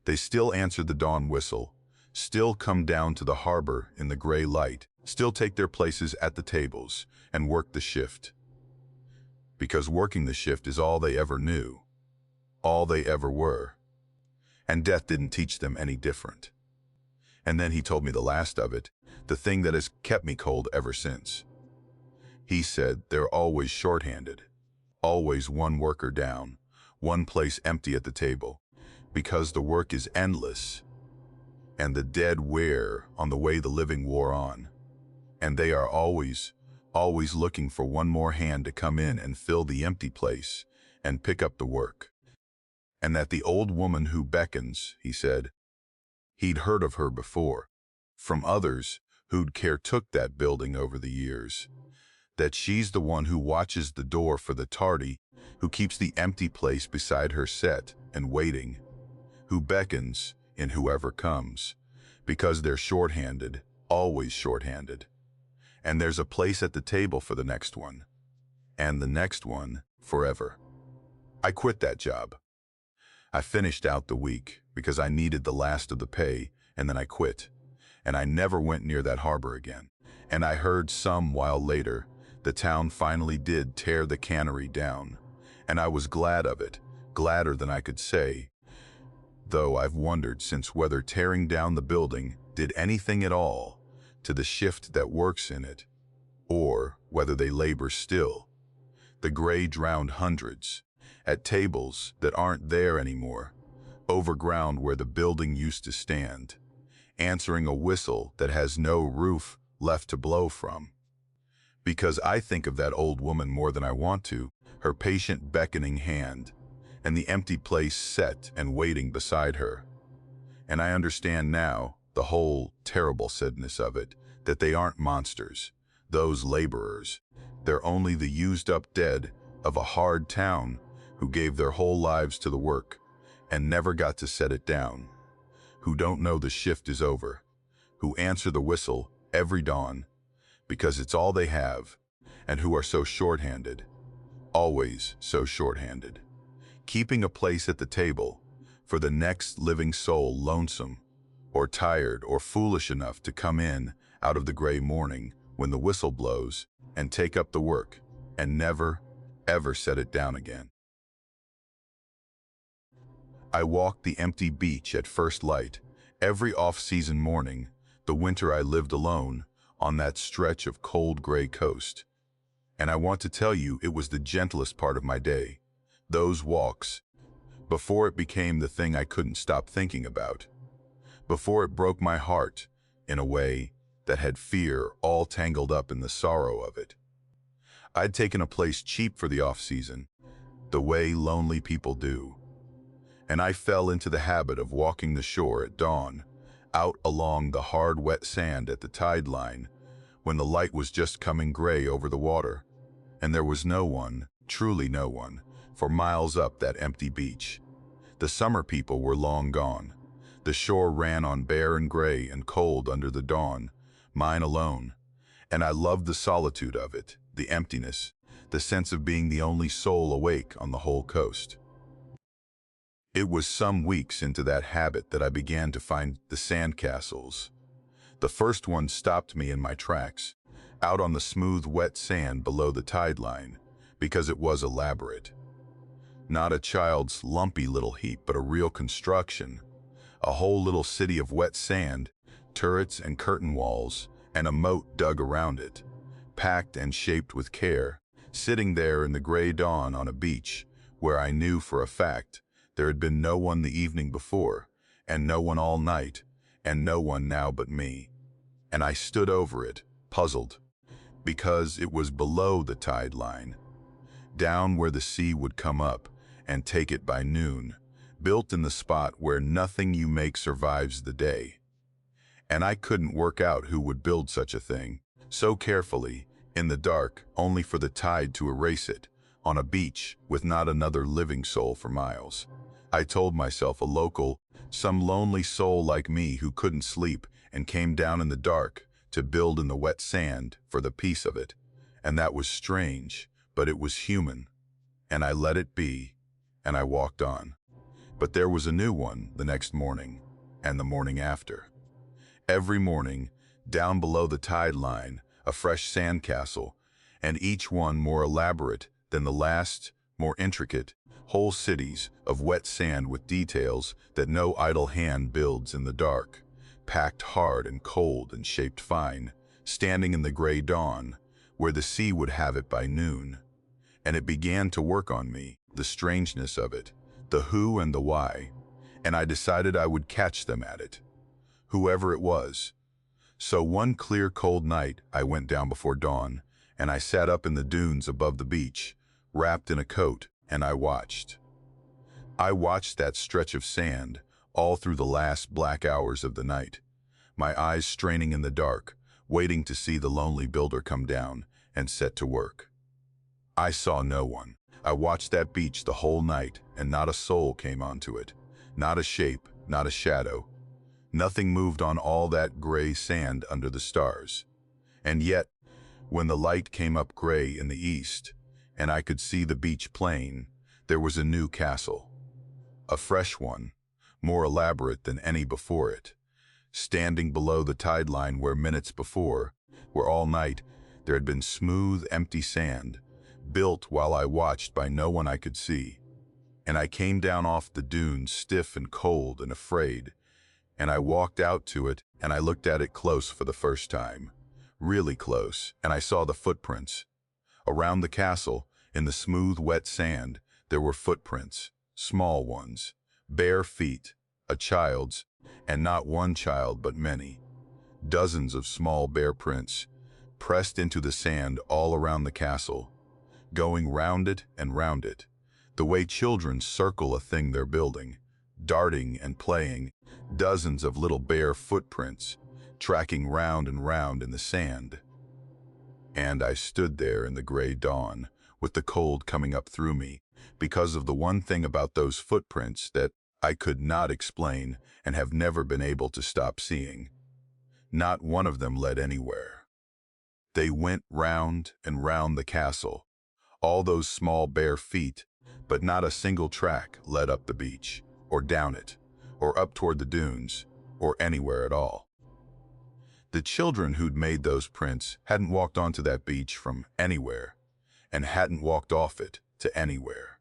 Speaker 1: They still answer the dawn whistle, still come down to the harbor in the gray light, still take their places at the tables and work the shift. Because working the shift is all they ever knew, all they ever were. And death didn't teach them any different. And then he told me the last of it, the thing that has kept me cold ever since. He said they're always shorthanded, always one worker down, one place empty at the table, because the work is endless, and the dead wear on the way the living wore on. And they are always looking for one more hand to come in and fill the empty place and pick up the work. And that the old woman who beckons, he said, he'd heard of her before, from others who'd caretook that building over the years, that she's the one who watches the door for the tardy, who keeps the empty place beside her set and waiting, who beckons in whoever comes, because they're shorthanded, always shorthanded. And there's a place at the table for the next one, and the next one forever. I quit that job. I finished out the week because I needed the last of the pay, and then I quit. And I never went near that harbor again. And I heard some while later, the town finally did tear the cannery down. And I was glad of it, gladder than I could say, though I've wondered since whether tearing down the building did anything at all to the shift that works in it, or whether they labor still, the gray drowned hundreds, at tables that aren't there anymore, over ground where the building used to stand, answering a whistle that has no roof left to blow from. Because I think of that old woman more than I want to, her patient beckoning hand, and the empty place set and waiting beside her. And I understand now the whole terrible sadness of it, that they aren't monsters, those laborers. They're only the used-up dead of a hard town who gave their whole lives to the work and never got to set it down, who don't know the shift is over, who answer the whistle every dawn because it's all they have, and who are so short-handed, always so short-handed, keeping a place at the table for the next living soul lonesome or tired or foolish enough to come in out of the gray morning when the whistle blows and take up the work and never, ever set it down again. I walked the empty beach at first light every off-season morning, the winter I lived alone on that stretch of cold gray coast. And I want to tell you, it was the gentlest part of my day. Those walks, before it became the thing I couldn't stop thinking about. Before it broke my heart in a way that had fear all tangled up in the sorrow of it. I'd taken a place cheap for the off-season, the way lonely people do. And I fell into the habit of walking the shore at dawn, out along the hard, wet sand at the tide line, when the light was just coming gray over the water, and there was no one, truly no one, for miles up that empty beach. The summer people were long gone. The shore ran on bare and gray and cold under the dawn, mine alone. And I loved the solitude of it, the emptiness, the sense of being the only soul awake on the whole coast. It was some weeks into that habit that I began to find the sandcastles. The first one stopped me in my tracks, out on the smooth, wet sand below the tide line, because it was elaborate. Not a child's lumpy little heap, but a real construction. A whole little city of wet sand, turrets and curtain walls, and a moat dug around it, packed and shaped with care, sitting there in the gray dawn on a beach where I knew for a fact there had been no one the evening before, and no one all night, and no one now but me. And I stood over it, puzzled, because it was below the tide line, down where the sea would come up and take it by noon, built in the spot where nothing you make survives the day. And I couldn't work out who would build such a thing, so carefully, in the dark, only for the tide to erase it, on a beach with not another living soul for miles. I told myself a local, some lonely soul like me who couldn't sleep and came down in the dark to build in the wet sand for the peace of it. And that was strange, but it was human. And I let it be, and I walked on. But there was a new one the next morning, and the morning after. Every morning, down below the tide line, a fresh sandcastle, and each one more elaborate than the last, more intricate, whole cities of wet sand with details that no idle hand builds in the dark, packed hard and cold and shaped fine, standing in the gray dawn, where the sea would have it by noon. And it began to work on me, the strangeness of it, the who and the why, and I decided I would catch them at it, whoever it was. So one clear, cold night, I went down before dawn, and I sat up in the dunes above the beach, wrapped in a coat, and I watched. I watched that stretch of sand all through the last black hours of the night, my eyes straining in the dark, waiting to see the lonely builder come down and set to work. I saw no one. I watched that beach the whole night, and not a soul came onto it, not a shape, not a shadow. Nothing moved on all that gray sand under the stars. And yet, when the light came up gray in the east, and I could see the beach plain, there was a new castle. A fresh one, more elaborate than any before it, standing below the tide line where minutes before, where all night, there had been smooth, empty sand, built while I watched by no one I could see. And I came down off the dunes stiff and cold and afraid, and I walked out to it, and I looked at it close for the first time, really close, and I saw the footprints. Around the castle, in the smooth, wet sand, there were footprints, small ones, bare feet, a child's, and not one child but many. Dozens of small bare prints, pressed into the sand all around the castle, going round it and round it, the way children circle a thing they're building, darting and playing, dozens of little bare footprints, tracking round and round in the sand. And I stood there in the gray dawn, with the cold coming up through me, because of the one thing about those footprints that I could not explain and have never been able to stop seeing. Not one of them led anywhere. They went round and round the castle, all those small bare feet, but not a single track led up the beach, or down it, or up toward the dunes, or anywhere at all. The children who'd made those prints hadn't walked onto that beach from anywhere, and hadn't walked off it to anywhere.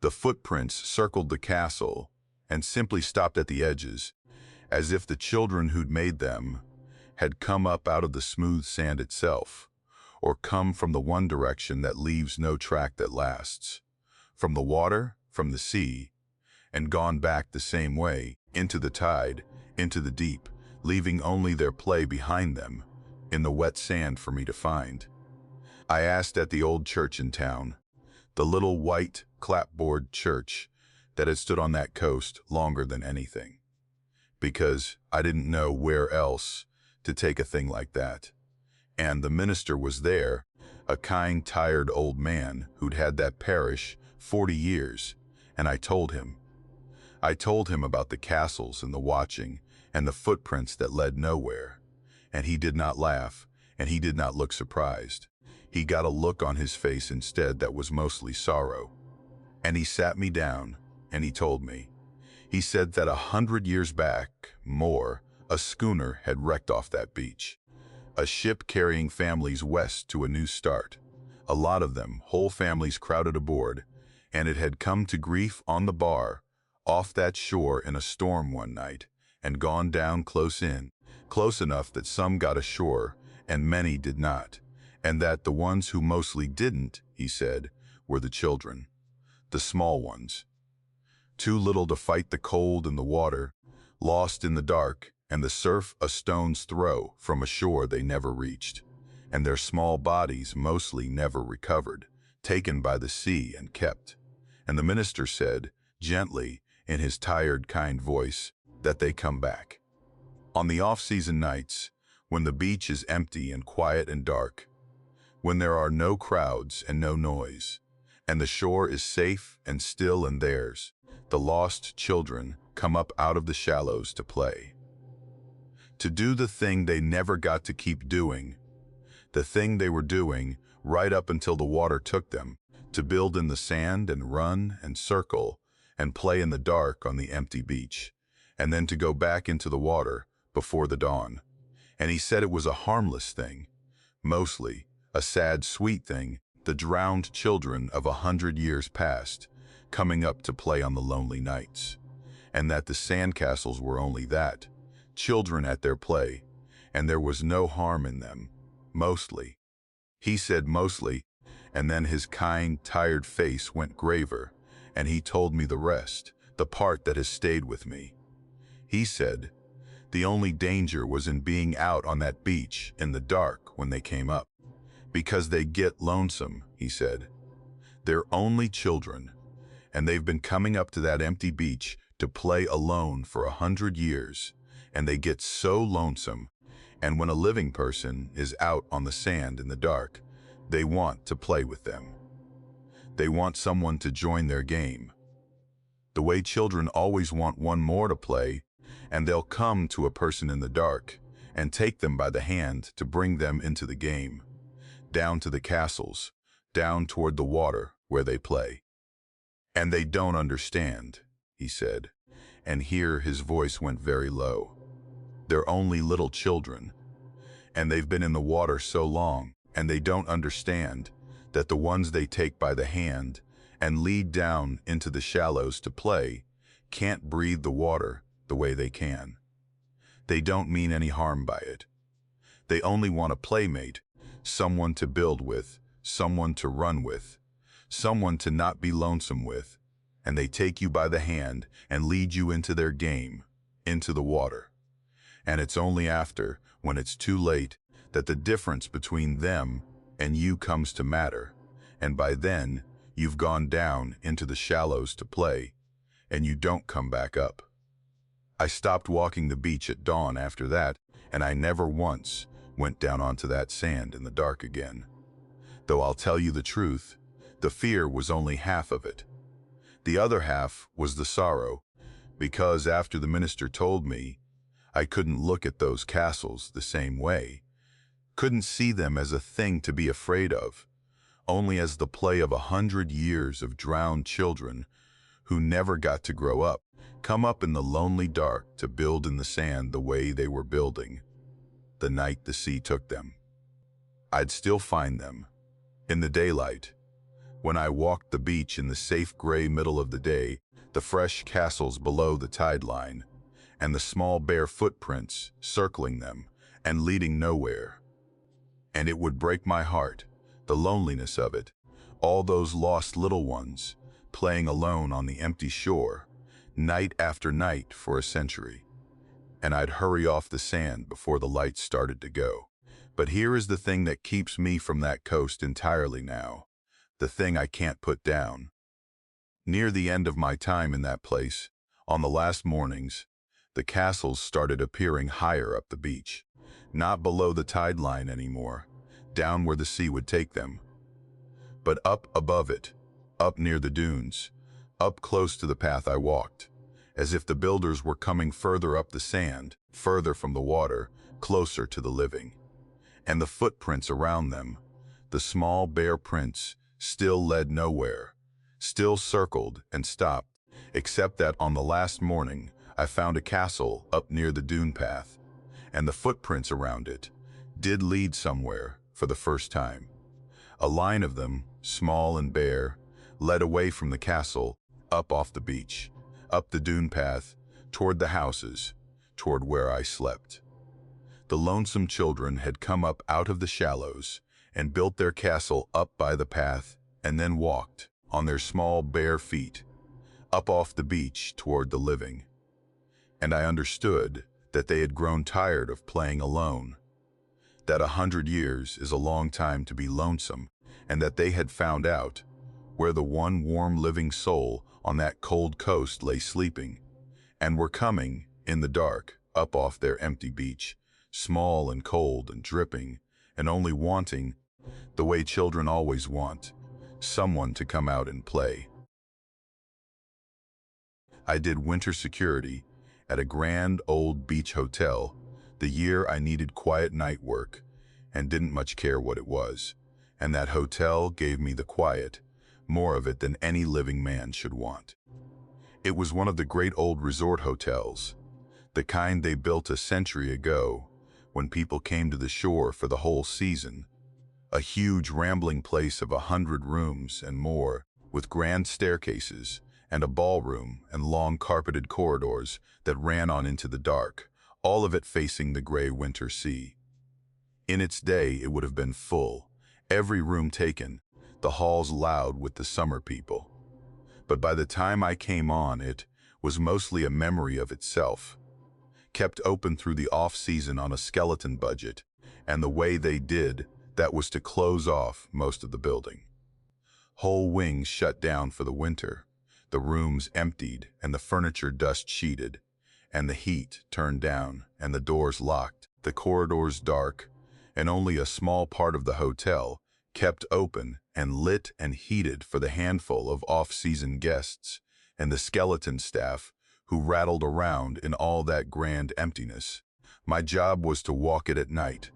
Speaker 1: The footprints circled the castle and simply stopped at the edges, as if the children who'd made them had come up out of the smooth sand itself, or come from the one direction that leaves no track that lasts, from the water, from the sea, and gone back the same way, into the tide, into the deep, leaving only their play behind them, in the wet sand for me to find. I asked at the old church in town, the little white clapboard church that had stood on that coast longer than anything, because I didn't know where else to take a thing like that. And the minister was there, a kind, tired old man who'd had that parish 40 years, and I told him about the castles and the watching and the footprints that led nowhere. And he did not laugh, and he did not look surprised. He got a look on his face instead that was mostly sorrow. And he sat me down, and he told me. He said that 100 years back, more, a schooner had wrecked off that beach. A ship carrying families west to a new start. A lot of them, whole families crowded aboard, and it had come to grief on the bar, off that shore in a storm one night, and gone down close enough that some got ashore and many did not, and that the ones who mostly didn't, he said, were the children, the small ones, too little to fight the cold and the water, lost in the dark and the surf a stone's throw from a shore they never reached, and their small bodies mostly never recovered, taken by the sea and kept. And the minister said, gently, in his tired, kind voice, that they come back. On the off-season nights, when the beach is empty and quiet and dark, when there are no crowds and no noise, and the shore is safe and still and theirs, the lost children come up out of the shallows to play. To do the thing they never got to keep doing, the thing they were doing right up until the water took them, to build in the sand and run and circle and play in the dark on the empty beach, and then to go back into the water before the dawn. And he said it was a harmless thing, mostly a sad, sweet thing, the drowned children of 100 years past, coming up to play on the lonely nights, and that the sandcastles were only that, children at their play, and there was no harm in them, mostly. He said mostly, and then his kind, tired face went graver, and he told me the rest, the part that has stayed with me. He said, the only danger was in being out on that beach in the dark when they came up, because they get lonesome, he said. They're only children, and they've been coming up to that empty beach to play alone for 100 years, and they get so lonesome, and when a living person is out on the sand in the dark, they want to play with them. They want someone to join their game. The way children always want one more to play, and they'll come to a person in the dark and take them by the hand to bring them into the game, down to the castles, down toward the water where they play. And they don't understand, he said, and here his voice went very low. They're only little children, and they've been in the water so long, and they don't understand that the ones they take by the hand and lead down into the shallows to play can't breathe the water the way they can. They don't mean any harm by it. They only want a playmate, someone to build with, someone to run with, someone to not be lonesome with, and they take you by the hand and lead you into their game, into the water. And it's only after, when it's too late, that the difference between them and you comes to matter, and by then, you've gone down into the shallows to play, and you don't come back up. I stopped walking the beach at dawn after that, and I never once went down onto that sand in the dark again. Though I'll tell you the truth, the fear was only half of it. The other half was the sorrow, because after the minister told me, I couldn't look at those castles the same way, couldn't see them as a thing to be afraid of, only as the play of 100 years of drowned children who never got to grow up, come up in the lonely dark to build in the sand the way they were building, the night the sea took them. I'd still find them, in the daylight, when I walked the beach in the safe gray middle of the day, the fresh castles below the tide line, and the small bare footprints circling them, and leading nowhere. And it would break my heart, the loneliness of it, all those lost little ones, playing alone on the empty shore, night after night for a century. And I'd hurry off the sand before the lights started to go. But here is the thing that keeps me from that coast entirely now, the thing I can't put down. Near the end of my time in that place, on the last mornings, the castles started appearing higher up the beach, not below the tide line anymore, down where the sea would take them, but up above it, up near the dunes, up close to the path I walked, as if the builders were coming further up the sand, further from the water, closer to the living. And the footprints around them, the small bare prints, still led nowhere, still circled and stopped, except that on the last morning I found a castle up near the dune path, and the footprints around it did lead somewhere for the first time. A line of them, small and bare, led away from the castle, up off the beach, up the dune path, toward the houses, toward where I slept. The lonesome children had come up out of the shallows and built their castle up by the path and then walked, on their small bare feet, up off the beach toward the living. And I understood that they had grown tired of playing alone, that 100 years is a long time to be lonesome, and that they had found out where the one warm living soul on that cold coast lay sleeping, and were coming, in the dark, up off their empty beach, small and cold and dripping, and only wanting, the way children always want, someone to come out and play. I did winter security at a grand old beach hotel the year I needed quiet night work and didn't much care what it was, and that hotel gave me the quiet, more of it than any living man should want. It was one of the great old resort hotels, the kind they built a century ago when people came to the shore for the whole season. A huge rambling place of 100 rooms and more, with grand staircases and a ballroom and long carpeted corridors that ran on into the dark, all of it facing the gray winter sea. In its day, it would have been full, every room taken, the halls loud with the summer people. But by the time I came on, it was mostly a memory of itself, kept open through the off-season on a skeleton budget, and the way they did that was to close off most of the building. Whole wings shut down for the winter, the rooms emptied and the furniture dust-sheeted, and the heat turned down and the doors locked, the corridors dark, and only a small part of the hotel kept open and lit and heated for the handful of off-season guests and the skeleton staff who rattled around in all that grand emptiness. My job was to walk it at night,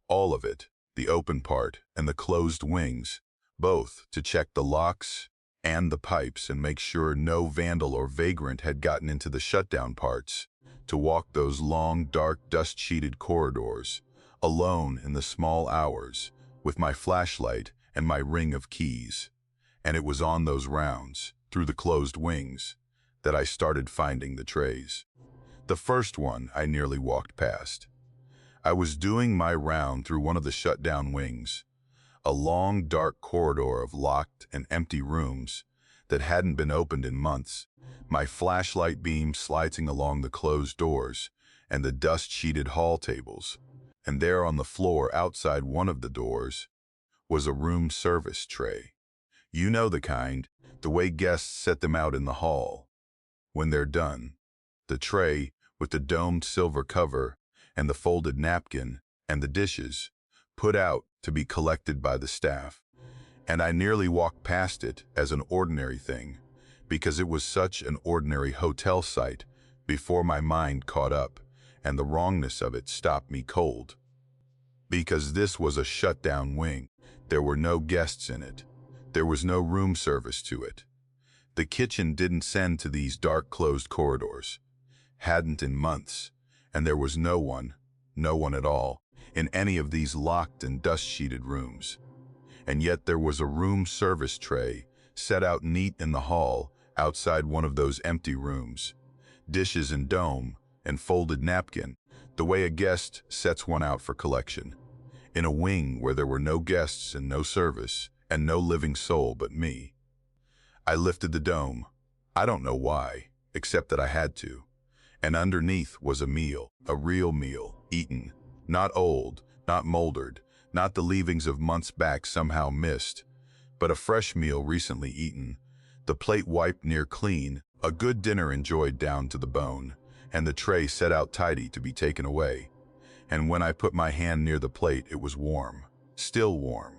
Speaker 1: all of it, the open part and the closed wings, both to check the locks and the pipes and make sure no vandal or vagrant had gotten into the shutdown parts, to walk those long, dark, dust-sheeted corridors, alone in the small hours, with my flashlight and my ring of keys. And it was on those rounds, through the closed wings, that I started finding the trays. The first one I nearly walked past. I was doing my round through one of the shut-down wings, a long, dark corridor of locked and empty rooms that hadn't been opened in months, my flashlight beam slicing along the closed doors and the dust-sheeted hall tables, and there on the floor outside one of the doors was a room service tray. You know the kind, the way guests set them out in the hall. When they're done, the tray with the domed silver cover and the folded napkin and the dishes, put out to be collected by the staff. And I nearly walked past it as an ordinary thing, because it was such an ordinary hotel site, before my mind caught up, and the wrongness of it stopped me cold. Because this was a shut-down wing, there were no guests in it. There was no room service to it. The kitchen didn't send to these dark closed corridors, hadn't in months, and there was no one at all, in any of these locked and dust-sheeted rooms. And yet there was a room service tray set out neat in the hall outside one of those empty rooms, dishes and dome and folded napkin, the way a guest sets one out for collection. In a wing where there were no guests and no service, and no living soul but me. I lifted the dome. I don't know why, except that I had to. And underneath was a meal, a real meal, eaten. Not old, not moldered, not the leavings of months back somehow missed, but a fresh meal recently eaten, the plate wiped near clean, a good dinner enjoyed down to the bone, and the tray set out tidy to be taken away. And when I put my hand near the plate, it was warm, still warm.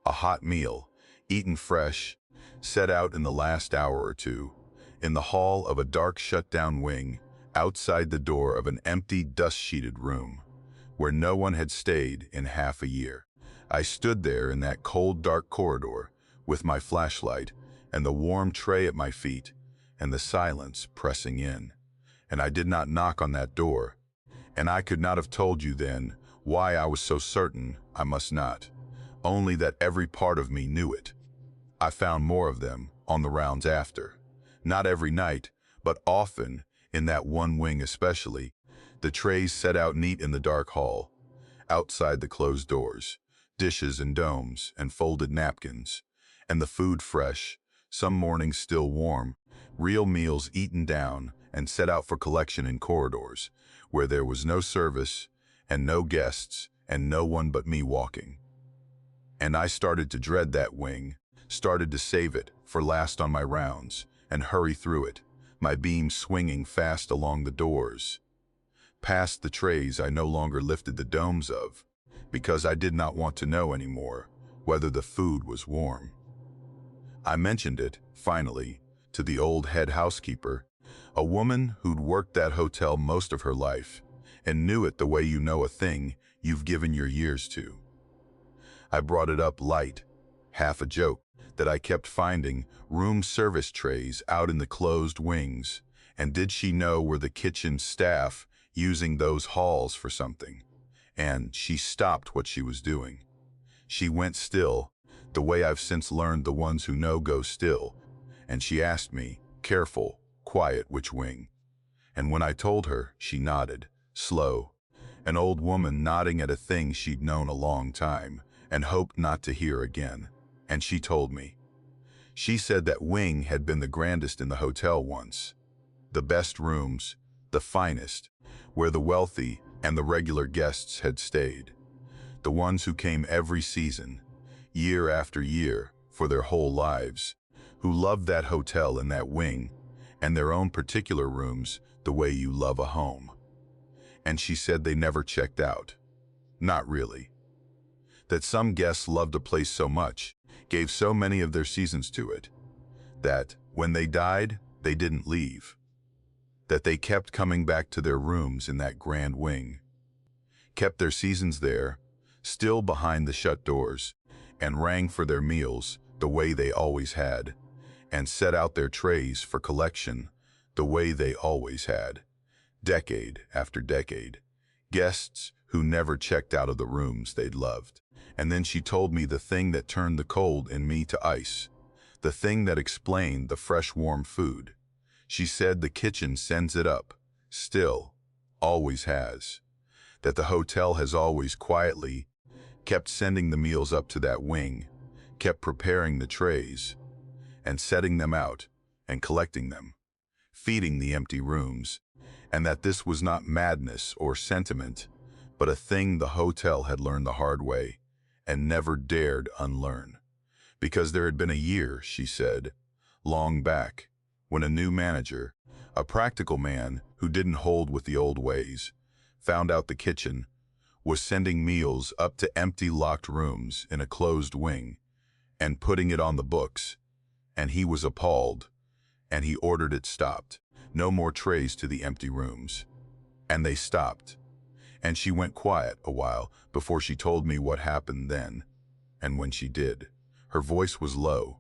Speaker 1: A hot meal, eaten fresh, set out in the last hour or two, in the hall of a dark shut-down wing, outside the door of an empty, dust-sheeted room, where no one had stayed in half a year. I stood there in that cold, dark corridor, with my flashlight, and the warm tray at my feet, and the silence pressing in. And I did not knock on that door, and I could not have told you then why I was so certain I must not, only that every part of me knew it. I found more of them on the rounds after. Not every night, but often, in that one wing especially, the trays set out neat in the dark hall, outside the closed doors, dishes and domes and folded napkins, and the food fresh, some mornings still warm, real meals eaten down and set out for collection in corridors, where there was no service and no guests and no one but me walking. And I started to dread that wing, started to save it for last on my rounds, and hurry through it, my beam swinging fast along the doors. Past the trays I no longer lifted the domes of, because I did not want to know anymore whether the food was warm. I mentioned it, finally, to the old head housekeeper, a woman who'd worked that hotel most of her life, and knew it the way you know a thing you've given your years to. I brought it up light, half a joke, that I kept finding room service trays out in the closed wings, and did she know were the kitchen staff using those halls for something? And she stopped what she was doing. She went still, the way I've since learned the ones who know go still, and she asked me, careful, quiet, which wing. And when I told her, she nodded, slow, an old woman nodding at a thing she'd known a long time and hoped not to hear again. And she told me. She said that wing had been the grandest in the hotel once. The best rooms, the finest, where the wealthy and the regular guests had stayed. The ones who came every season, year after year, for their whole lives, who loved that hotel and that wing, and their own particular rooms the way you love a home. And she said they never checked out. Not really. That some guests loved a place so much, gave so many of their seasons to it, that when they died, they didn't leave. That they kept coming back to their rooms in that grand wing, kept their seasons there, still behind the shut doors, and rang for their meals the way they always had, and set out their trays for collection the way they always had, decade after decade. Guests who never checked out of the rooms they'd loved. And then she told me the thing that turned the cold in me to ice, the thing that explained the fresh warm food. She said the kitchen sends it up, still, always has. That the hotel has always quietly kept sending the meals up to that wing, kept preparing the trays, and setting them out, and collecting them, feeding the empty rooms, and that this was not madness or sentiment, but a thing the hotel had learned the hard way, and never dared unlearn. Because there had been a year, she said, long back, when a new manager, a practical man who didn't hold with the old ways, found out the kitchen was sending meals up to empty locked rooms in a closed wing and putting it on the books, and he was appalled, and he ordered it stopped. No more trays to the empty rooms. And they stopped. And she went quiet a while before she told me what happened then. And when she did, her voice was low.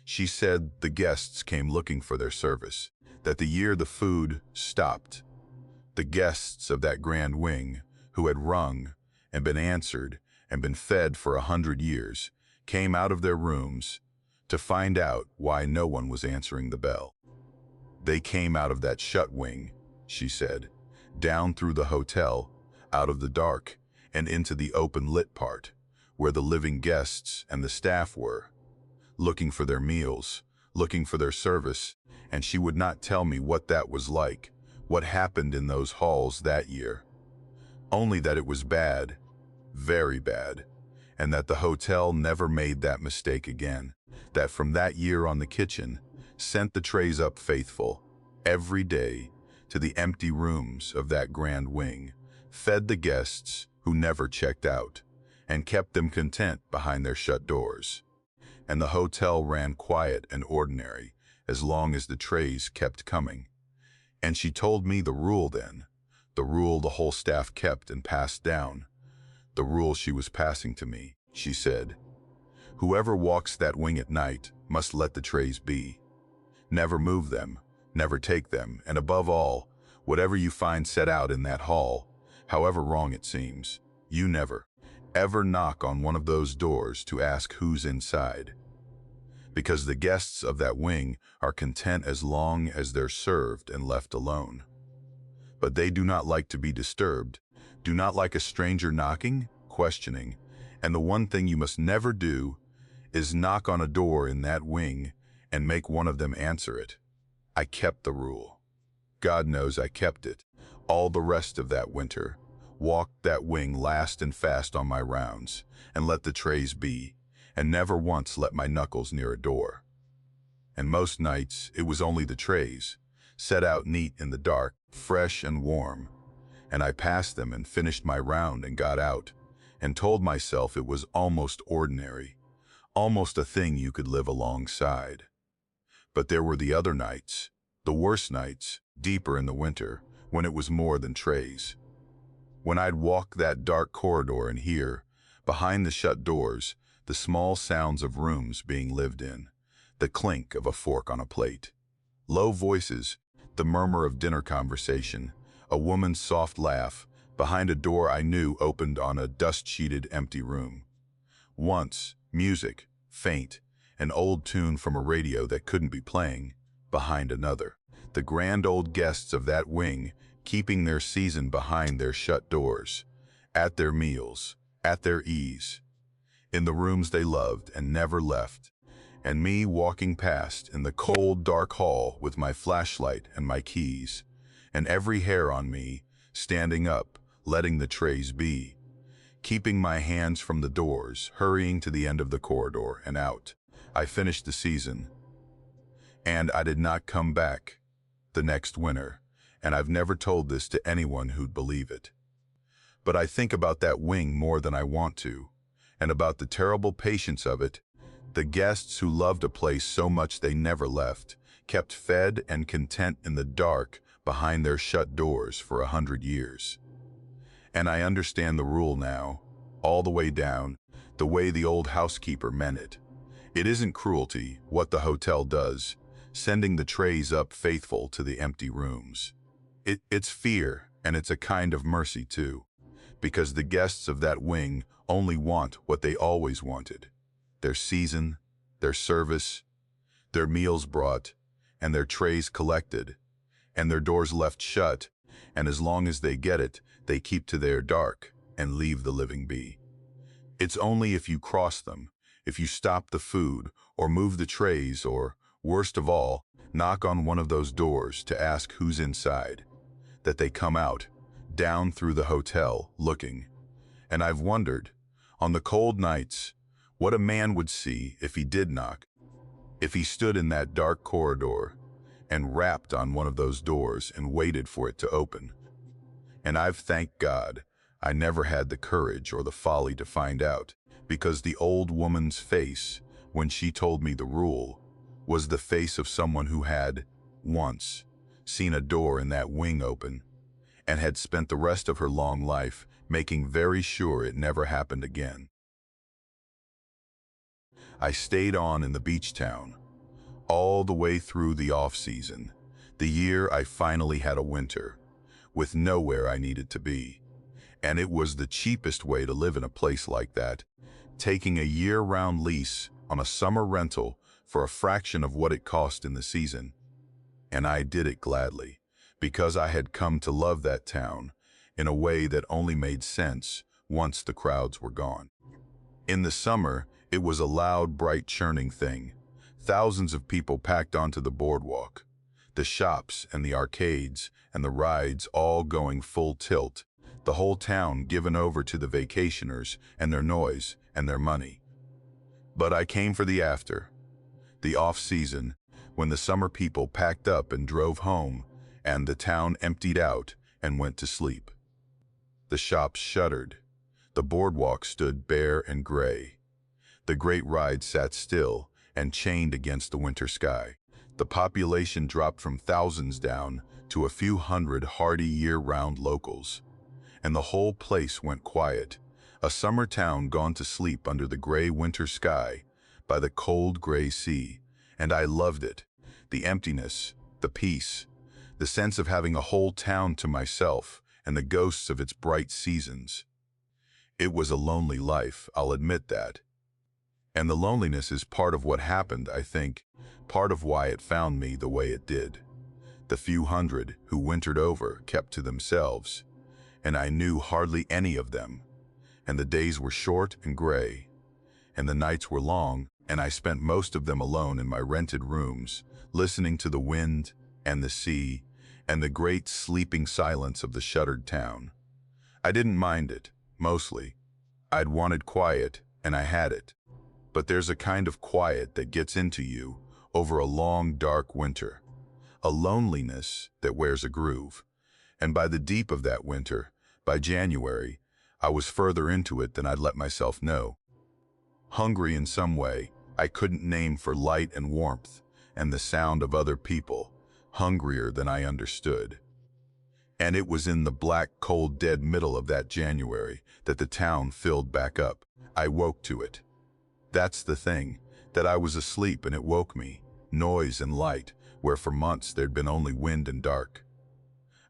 Speaker 1: She said the guests came looking for their service, that the year the food stopped, the guests of that grand wing, who had rung and been answered and been fed for 100 years, came out of their rooms to find out why no one was answering the bell. They came out of that shut wing, she said, down through the hotel, out of the dark, and into the open lit part, where the living guests and the staff were, looking for their meals, looking for their service, and she would not tell me what that was like, what happened in those halls that year. Only that it was bad, very bad, and that the hotel never made that mistake again, that from that year on the kitchen sent the trays up faithful, every day, to the empty rooms of that grand wing, fed the guests who never checked out, and kept them content behind their shut doors. And the hotel ran quiet and ordinary as long as the trays kept coming. And she told me the rule then, the rule the whole staff kept and passed down, the rule she was passing to me. She said, "Whoever walks that wing at night must let the trays be. Never move them, never take them, and above all, whatever you find set out in that hall, however wrong it seems, you never, ever knock on one of those doors to ask who's inside. Because the guests of that wing are content as long as they're served and left alone. But they do not like to be disturbed, do not like a stranger knocking, questioning, and the one thing you must never do is knock on a door in that wing and make one of them answer it." I kept the rule. God knows I kept it. All the rest of that winter, walked that wing last and fast on my rounds, and let the trays be, and never once let my knuckles near a door. And most nights it was only the trays, set out neat in the dark, fresh and warm, and I passed them and finished my round and got out, and told myself it was almost ordinary, almost a thing you could live alongside. But there were the other nights, the worst nights, deeper in the winter, when it was more than trays. When I'd walk that dark corridor and hear, behind the shut doors, the small sounds of rooms being lived in, the clink of a fork on a plate, low voices, the murmur of dinner conversation, a woman's soft laugh, behind a door I knew opened on a dust-sheeted empty room. Once, music, faint, an old tune from a radio that couldn't be playing, behind another. The grand old guests of that wing keeping their season behind their shut doors, at their meals, at their ease, in the rooms they loved and never left, and me walking past in the cold, dark hall with my flashlight and my keys, and every hair on me standing up, letting the trays be, keeping my hands from the doors, hurrying to the end of the corridor and out. I finished the season, and I did not come back the next winter, and I've never told this to anyone who'd believe it. But I think about that wing more than I want to, and about the terrible patience of it, the guests who loved a place so much they never left, kept fed and content in the dark behind their shut doors for 100 years. And I understand the rule now, all the way down, the way the old housekeeper meant it. It isn't cruelty, what the hotel does, sending the trays up faithful to the empty rooms. It's fear, and it's a kind of mercy too, because the guests of that wing only want what they always wanted: their season, their service, their meals brought, and their trays collected, and their doors left shut, and as long as they get it, they keep to their dark and leave the living be. It's only if you cross them, if you stop the food, or move the trays, or, worst of all, knock on one of those doors to ask who's inside, that they come out, down through the hotel, looking. And I've wondered, on the cold nights, what a man would see if he did knock, if he stood in that dark corridor and rapped on one of those doors and waited for it to open. And I've thanked God I never had the courage or the folly to find out, because the old woman's face, when she told me the rule, was the face of someone who had, once, seen a door in that wing open, and had spent the rest of her long life making very sure it never happened again. I stayed on in the beach town, all the way through the off-season, the year I finally had a winter, with nowhere I needed to be. And it was the cheapest way to live in a place like that, taking a year-round lease on a summer rental for a fraction of what it cost in the season. And I did it gladly, because I had come to love that town in a way that only made sense once the crowds were gone. In the summer, it was a loud, bright, churning thing. Thousands of people packed onto the boardwalk. The shops and the arcades and the rides all going full tilt. The whole town given over to the vacationers and their noise and their money. But I came for the after, the off-season, when the summer people packed up and drove home, and the town emptied out and went to sleep. The shops shuttered. The boardwalk stood bare and gray. The great ride sat still and chained against the winter sky. The population dropped from thousands down to a few hundred hardy year-round locals. And the whole place went quiet, a summer town gone to sleep under the gray winter sky by the cold gray sea. And I loved it. The emptiness, the peace, the sense of having a whole town to myself and the ghosts of its bright seasons. It was a lonely life, I'll admit that. And the loneliness is part of what happened, I think, part of why it found me the way it did. The few hundred who wintered over kept to themselves, and I knew hardly any of them. And the days were short and gray, and the nights were long, and I spent most of them alone in my rented rooms, listening to the wind and the sea and the great sleeping silence of the shuttered town. I didn't mind it, mostly. I'd wanted quiet, and I had it. But there's a kind of quiet that gets into you over a long, dark winter, a loneliness that wears a groove. And by the deep of that winter, by January, I was further into it than I'd let myself know. Hungry in some way I couldn't name for light and warmth and the sound of other people, hungrier than I understood. And it was in the black, cold, dead middle of that January that the town filled back up. I woke to it. That's the thing, that I was asleep and it woke me, noise and light, where for months there'd been only wind and dark.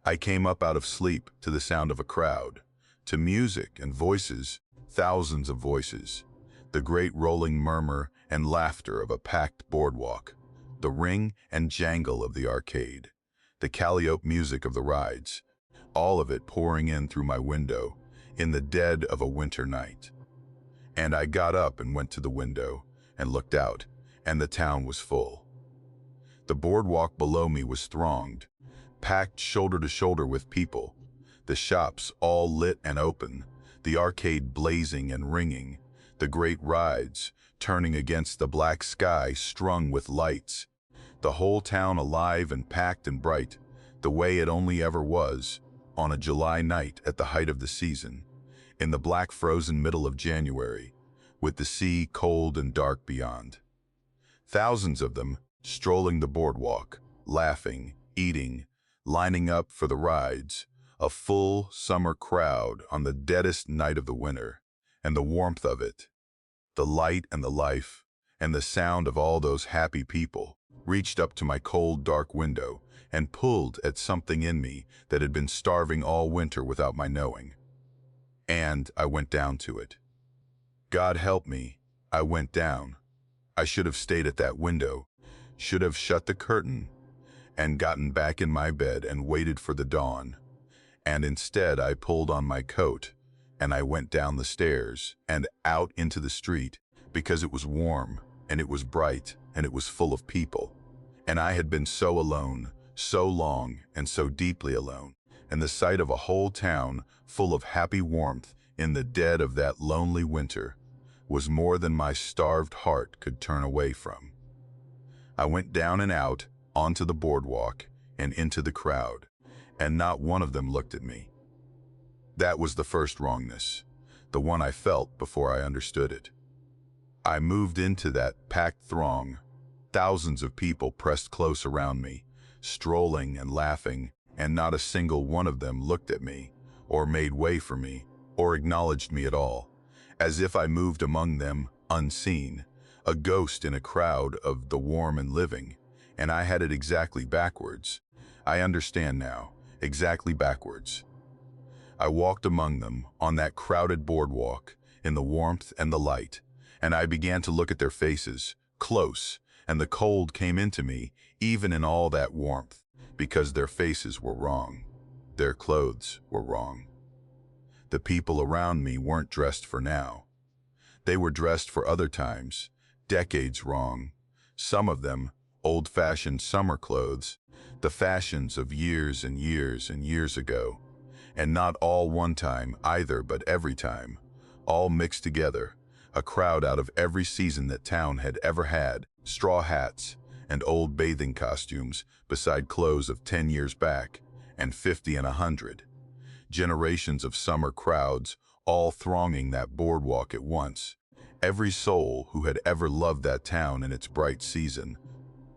Speaker 1: I came up out of sleep to the sound of a crowd, to music and voices, thousands of voices, the great rolling murmur and laughter of a packed boardwalk, the ring and jangle of the arcade, the calliope music of the rides, all of it pouring in through my window in the dead of a winter night. And I got up and went to the window and looked out, and the town was full. The boardwalk below me was thronged, packed shoulder to shoulder with people, the shops all lit and open, the arcade blazing and ringing, the great rides turning against the black sky strung with lights, the whole town alive and packed and bright, the way it only ever was, on a July night at the height of the season, in the black frozen middle of January, with the sea cold and dark beyond. Thousands of them strolling the boardwalk, laughing, eating, lining up for the rides, a full summer crowd on the deadest night of the winter, and the warmth of it, the light and the life, and the sound of all those happy people reached up to my cold, dark window and pulled at something in me that had been starving all winter without my knowing. And I went down to it. God help me, I went down. I should have stayed at that window, should have shut the curtain, and gotten back in my bed and waited for the dawn. And instead I pulled on my coat, and I went down the stairs and out into the street because it was warm, and it was bright, and it was full of people. And I had been so alone, so long, and so deeply alone. And the sight of a whole town full of happy warmth in the dead of that lonely winter was more than my starved heart could turn away from. I went down and out onto the boardwalk and into the crowd, and not one of them looked at me. That was the first wrongness, the one I felt before I understood it. I moved into that packed throng, thousands of people pressed close around me, strolling and laughing, and not a single one of them looked at me, or made way for me, or acknowledged me at all, as if I moved among them unseen, a ghost in a crowd of the warm and living, and I had it exactly backwards. I understand now, exactly backwards. I walked among them on that crowded boardwalk, in the warmth and the light, and I began to look at their faces, close, and the cold came into me, even in all that warmth, because their faces were wrong. Their clothes were wrong. The people around me weren't dressed for now. They were dressed for other times, decades wrong. Some of them, old-fashioned summer clothes, the fashions of years and years and years ago. And not all one time either, but every time. All mixed together, a crowd out of every season that town had ever had, straw hats and old bathing costumes beside clothes of 10 years back, and 50 and 100. Generations of summer crowds, all thronging that boardwalk at once. Every soul who had ever loved that town in its bright season.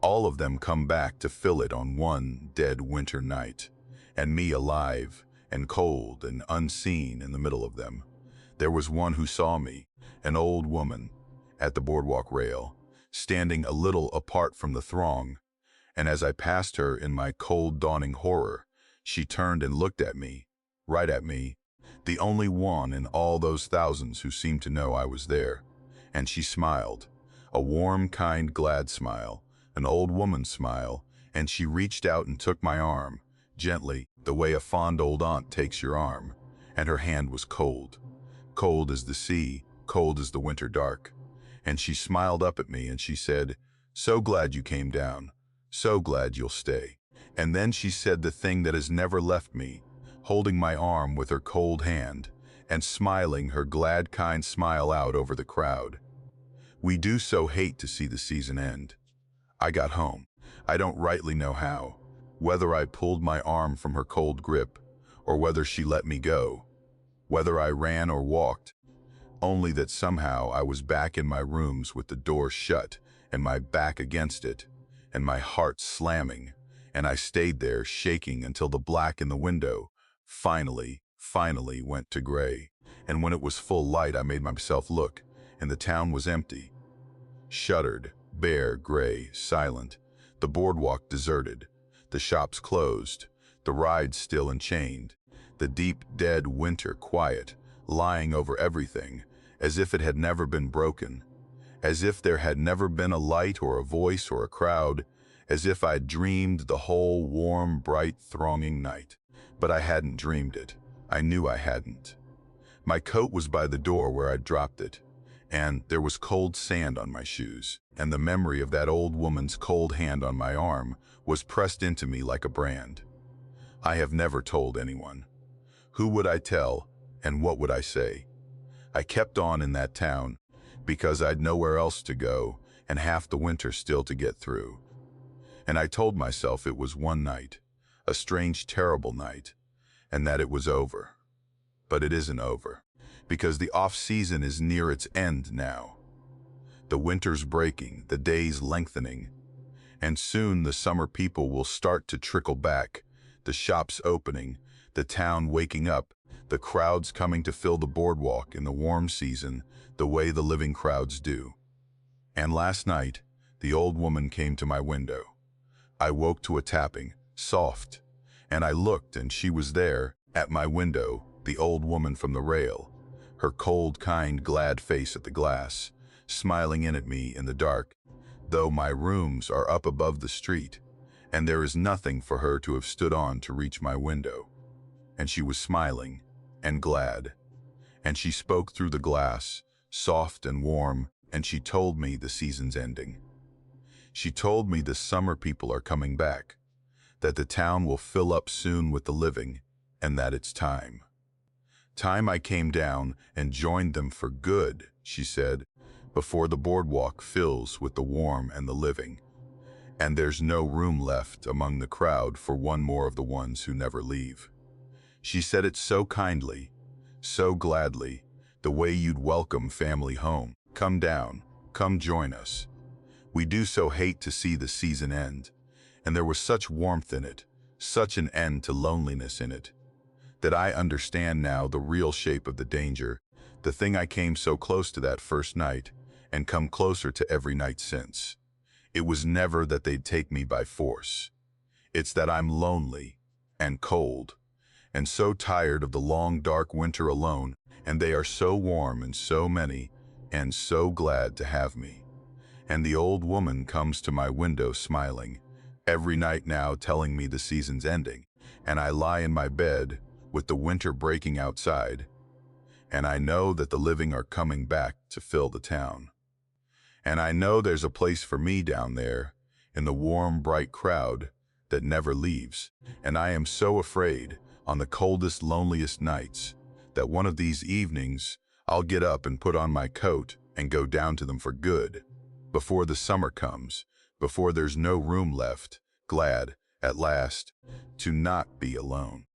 Speaker 1: All of them come back to fill it on one dead winter night. And me alive and cold and unseen in the middle of them. There was one who saw me, an old woman, at the boardwalk rail, standing a little apart from the throng. And as I passed her in my cold dawning horror, she turned and looked at me, right at me, the only one in all those thousands who seemed to know I was there. And she smiled, a warm, kind, glad smile, an old woman's smile, and she reached out and took my arm, gently, the way a fond old aunt takes your arm, and her hand was cold. Cold as the sea, cold as the winter dark. And she smiled up at me and she said, "So glad you came down, so glad you'll stay." And then she said the thing that has never left me, holding my arm with her cold hand, and smiling her glad kind smile out over the crowd. We do so hate to see the season end. I got home. I don't rightly know how, whether I pulled my arm from her cold grip, or whether she let me go, whether I ran or walked, only that somehow I was back in my rooms with the door shut and my back against it, and my heart slamming, and I stayed there shaking until the black in the window finally went to gray. And when it was full light, I made myself look, and the town was empty. Shuttered, bare, gray, silent, the boardwalk deserted, the shops closed, the rides still enchained, the deep, dead winter quiet, lying over everything, as if it had never been broken, as if there had never been a light or a voice or a crowd, as if I'd dreamed the whole warm, bright, thronging night. But I hadn't dreamed it. I knew I hadn't. My coat was by the door where I'd dropped it, and there was cold sand on my shoes, and the memory of that old woman's cold hand on my arm was pressed into me like a brand. I have never told anyone. Who would I tell, and what would I say? I kept on in that town, because I'd nowhere else to go, and half the winter still to get through. And I told myself it was one night, a strange, terrible night, and that it was over. But it isn't over, because the off-season is near its end now. The winter's breaking, the days lengthening, and soon the summer people will start to trickle back, the shops opening, the town waking up, the crowds coming to fill the boardwalk in the warm season the way the living crowds do. And last night, the old woman came to my window. I woke to a tapping, soft, and I looked, and she was there, at my window, the old woman from the rail, her cold, kind, glad face at the glass, smiling in at me in the dark, though my rooms are up above the street, and there is nothing for her to have stood on to reach my window. And she was smiling and glad, and she spoke through the glass, soft and warm, and she told me the season's ending. She told me the summer people are coming back, that the town will fill up soon with the living, and that it's time. Time I came down and joined them for good, she said, before the boardwalk fills with the warm and the living. And there's no room left among the crowd for one more of the ones who never leave. She said it so kindly, so gladly, the way you'd welcome family home. Come down, come join us. We do so hate to see the season end, and there was such warmth in it, such an end to loneliness in it, that I understand now the real shape of the danger, the thing I came so close to that first night, and come closer to every night since. It was never that they'd take me by force. It's that I'm lonely and cold, and so tired of the long dark winter alone, and they are so warm and so many, and so glad to have me. And the old woman comes to my window smiling, every night now telling me the season's ending, and I lie in my bed with the winter breaking outside, and I know that the living are coming back to fill the town. And I know there's a place for me down there in the warm, bright crowd that never leaves. And I am so afraid on the coldest, loneliest nights that one of these evenings I'll get up and put on my coat and go down to them for good, before the summer comes, before there's no room left, glad, at last, to not be alone.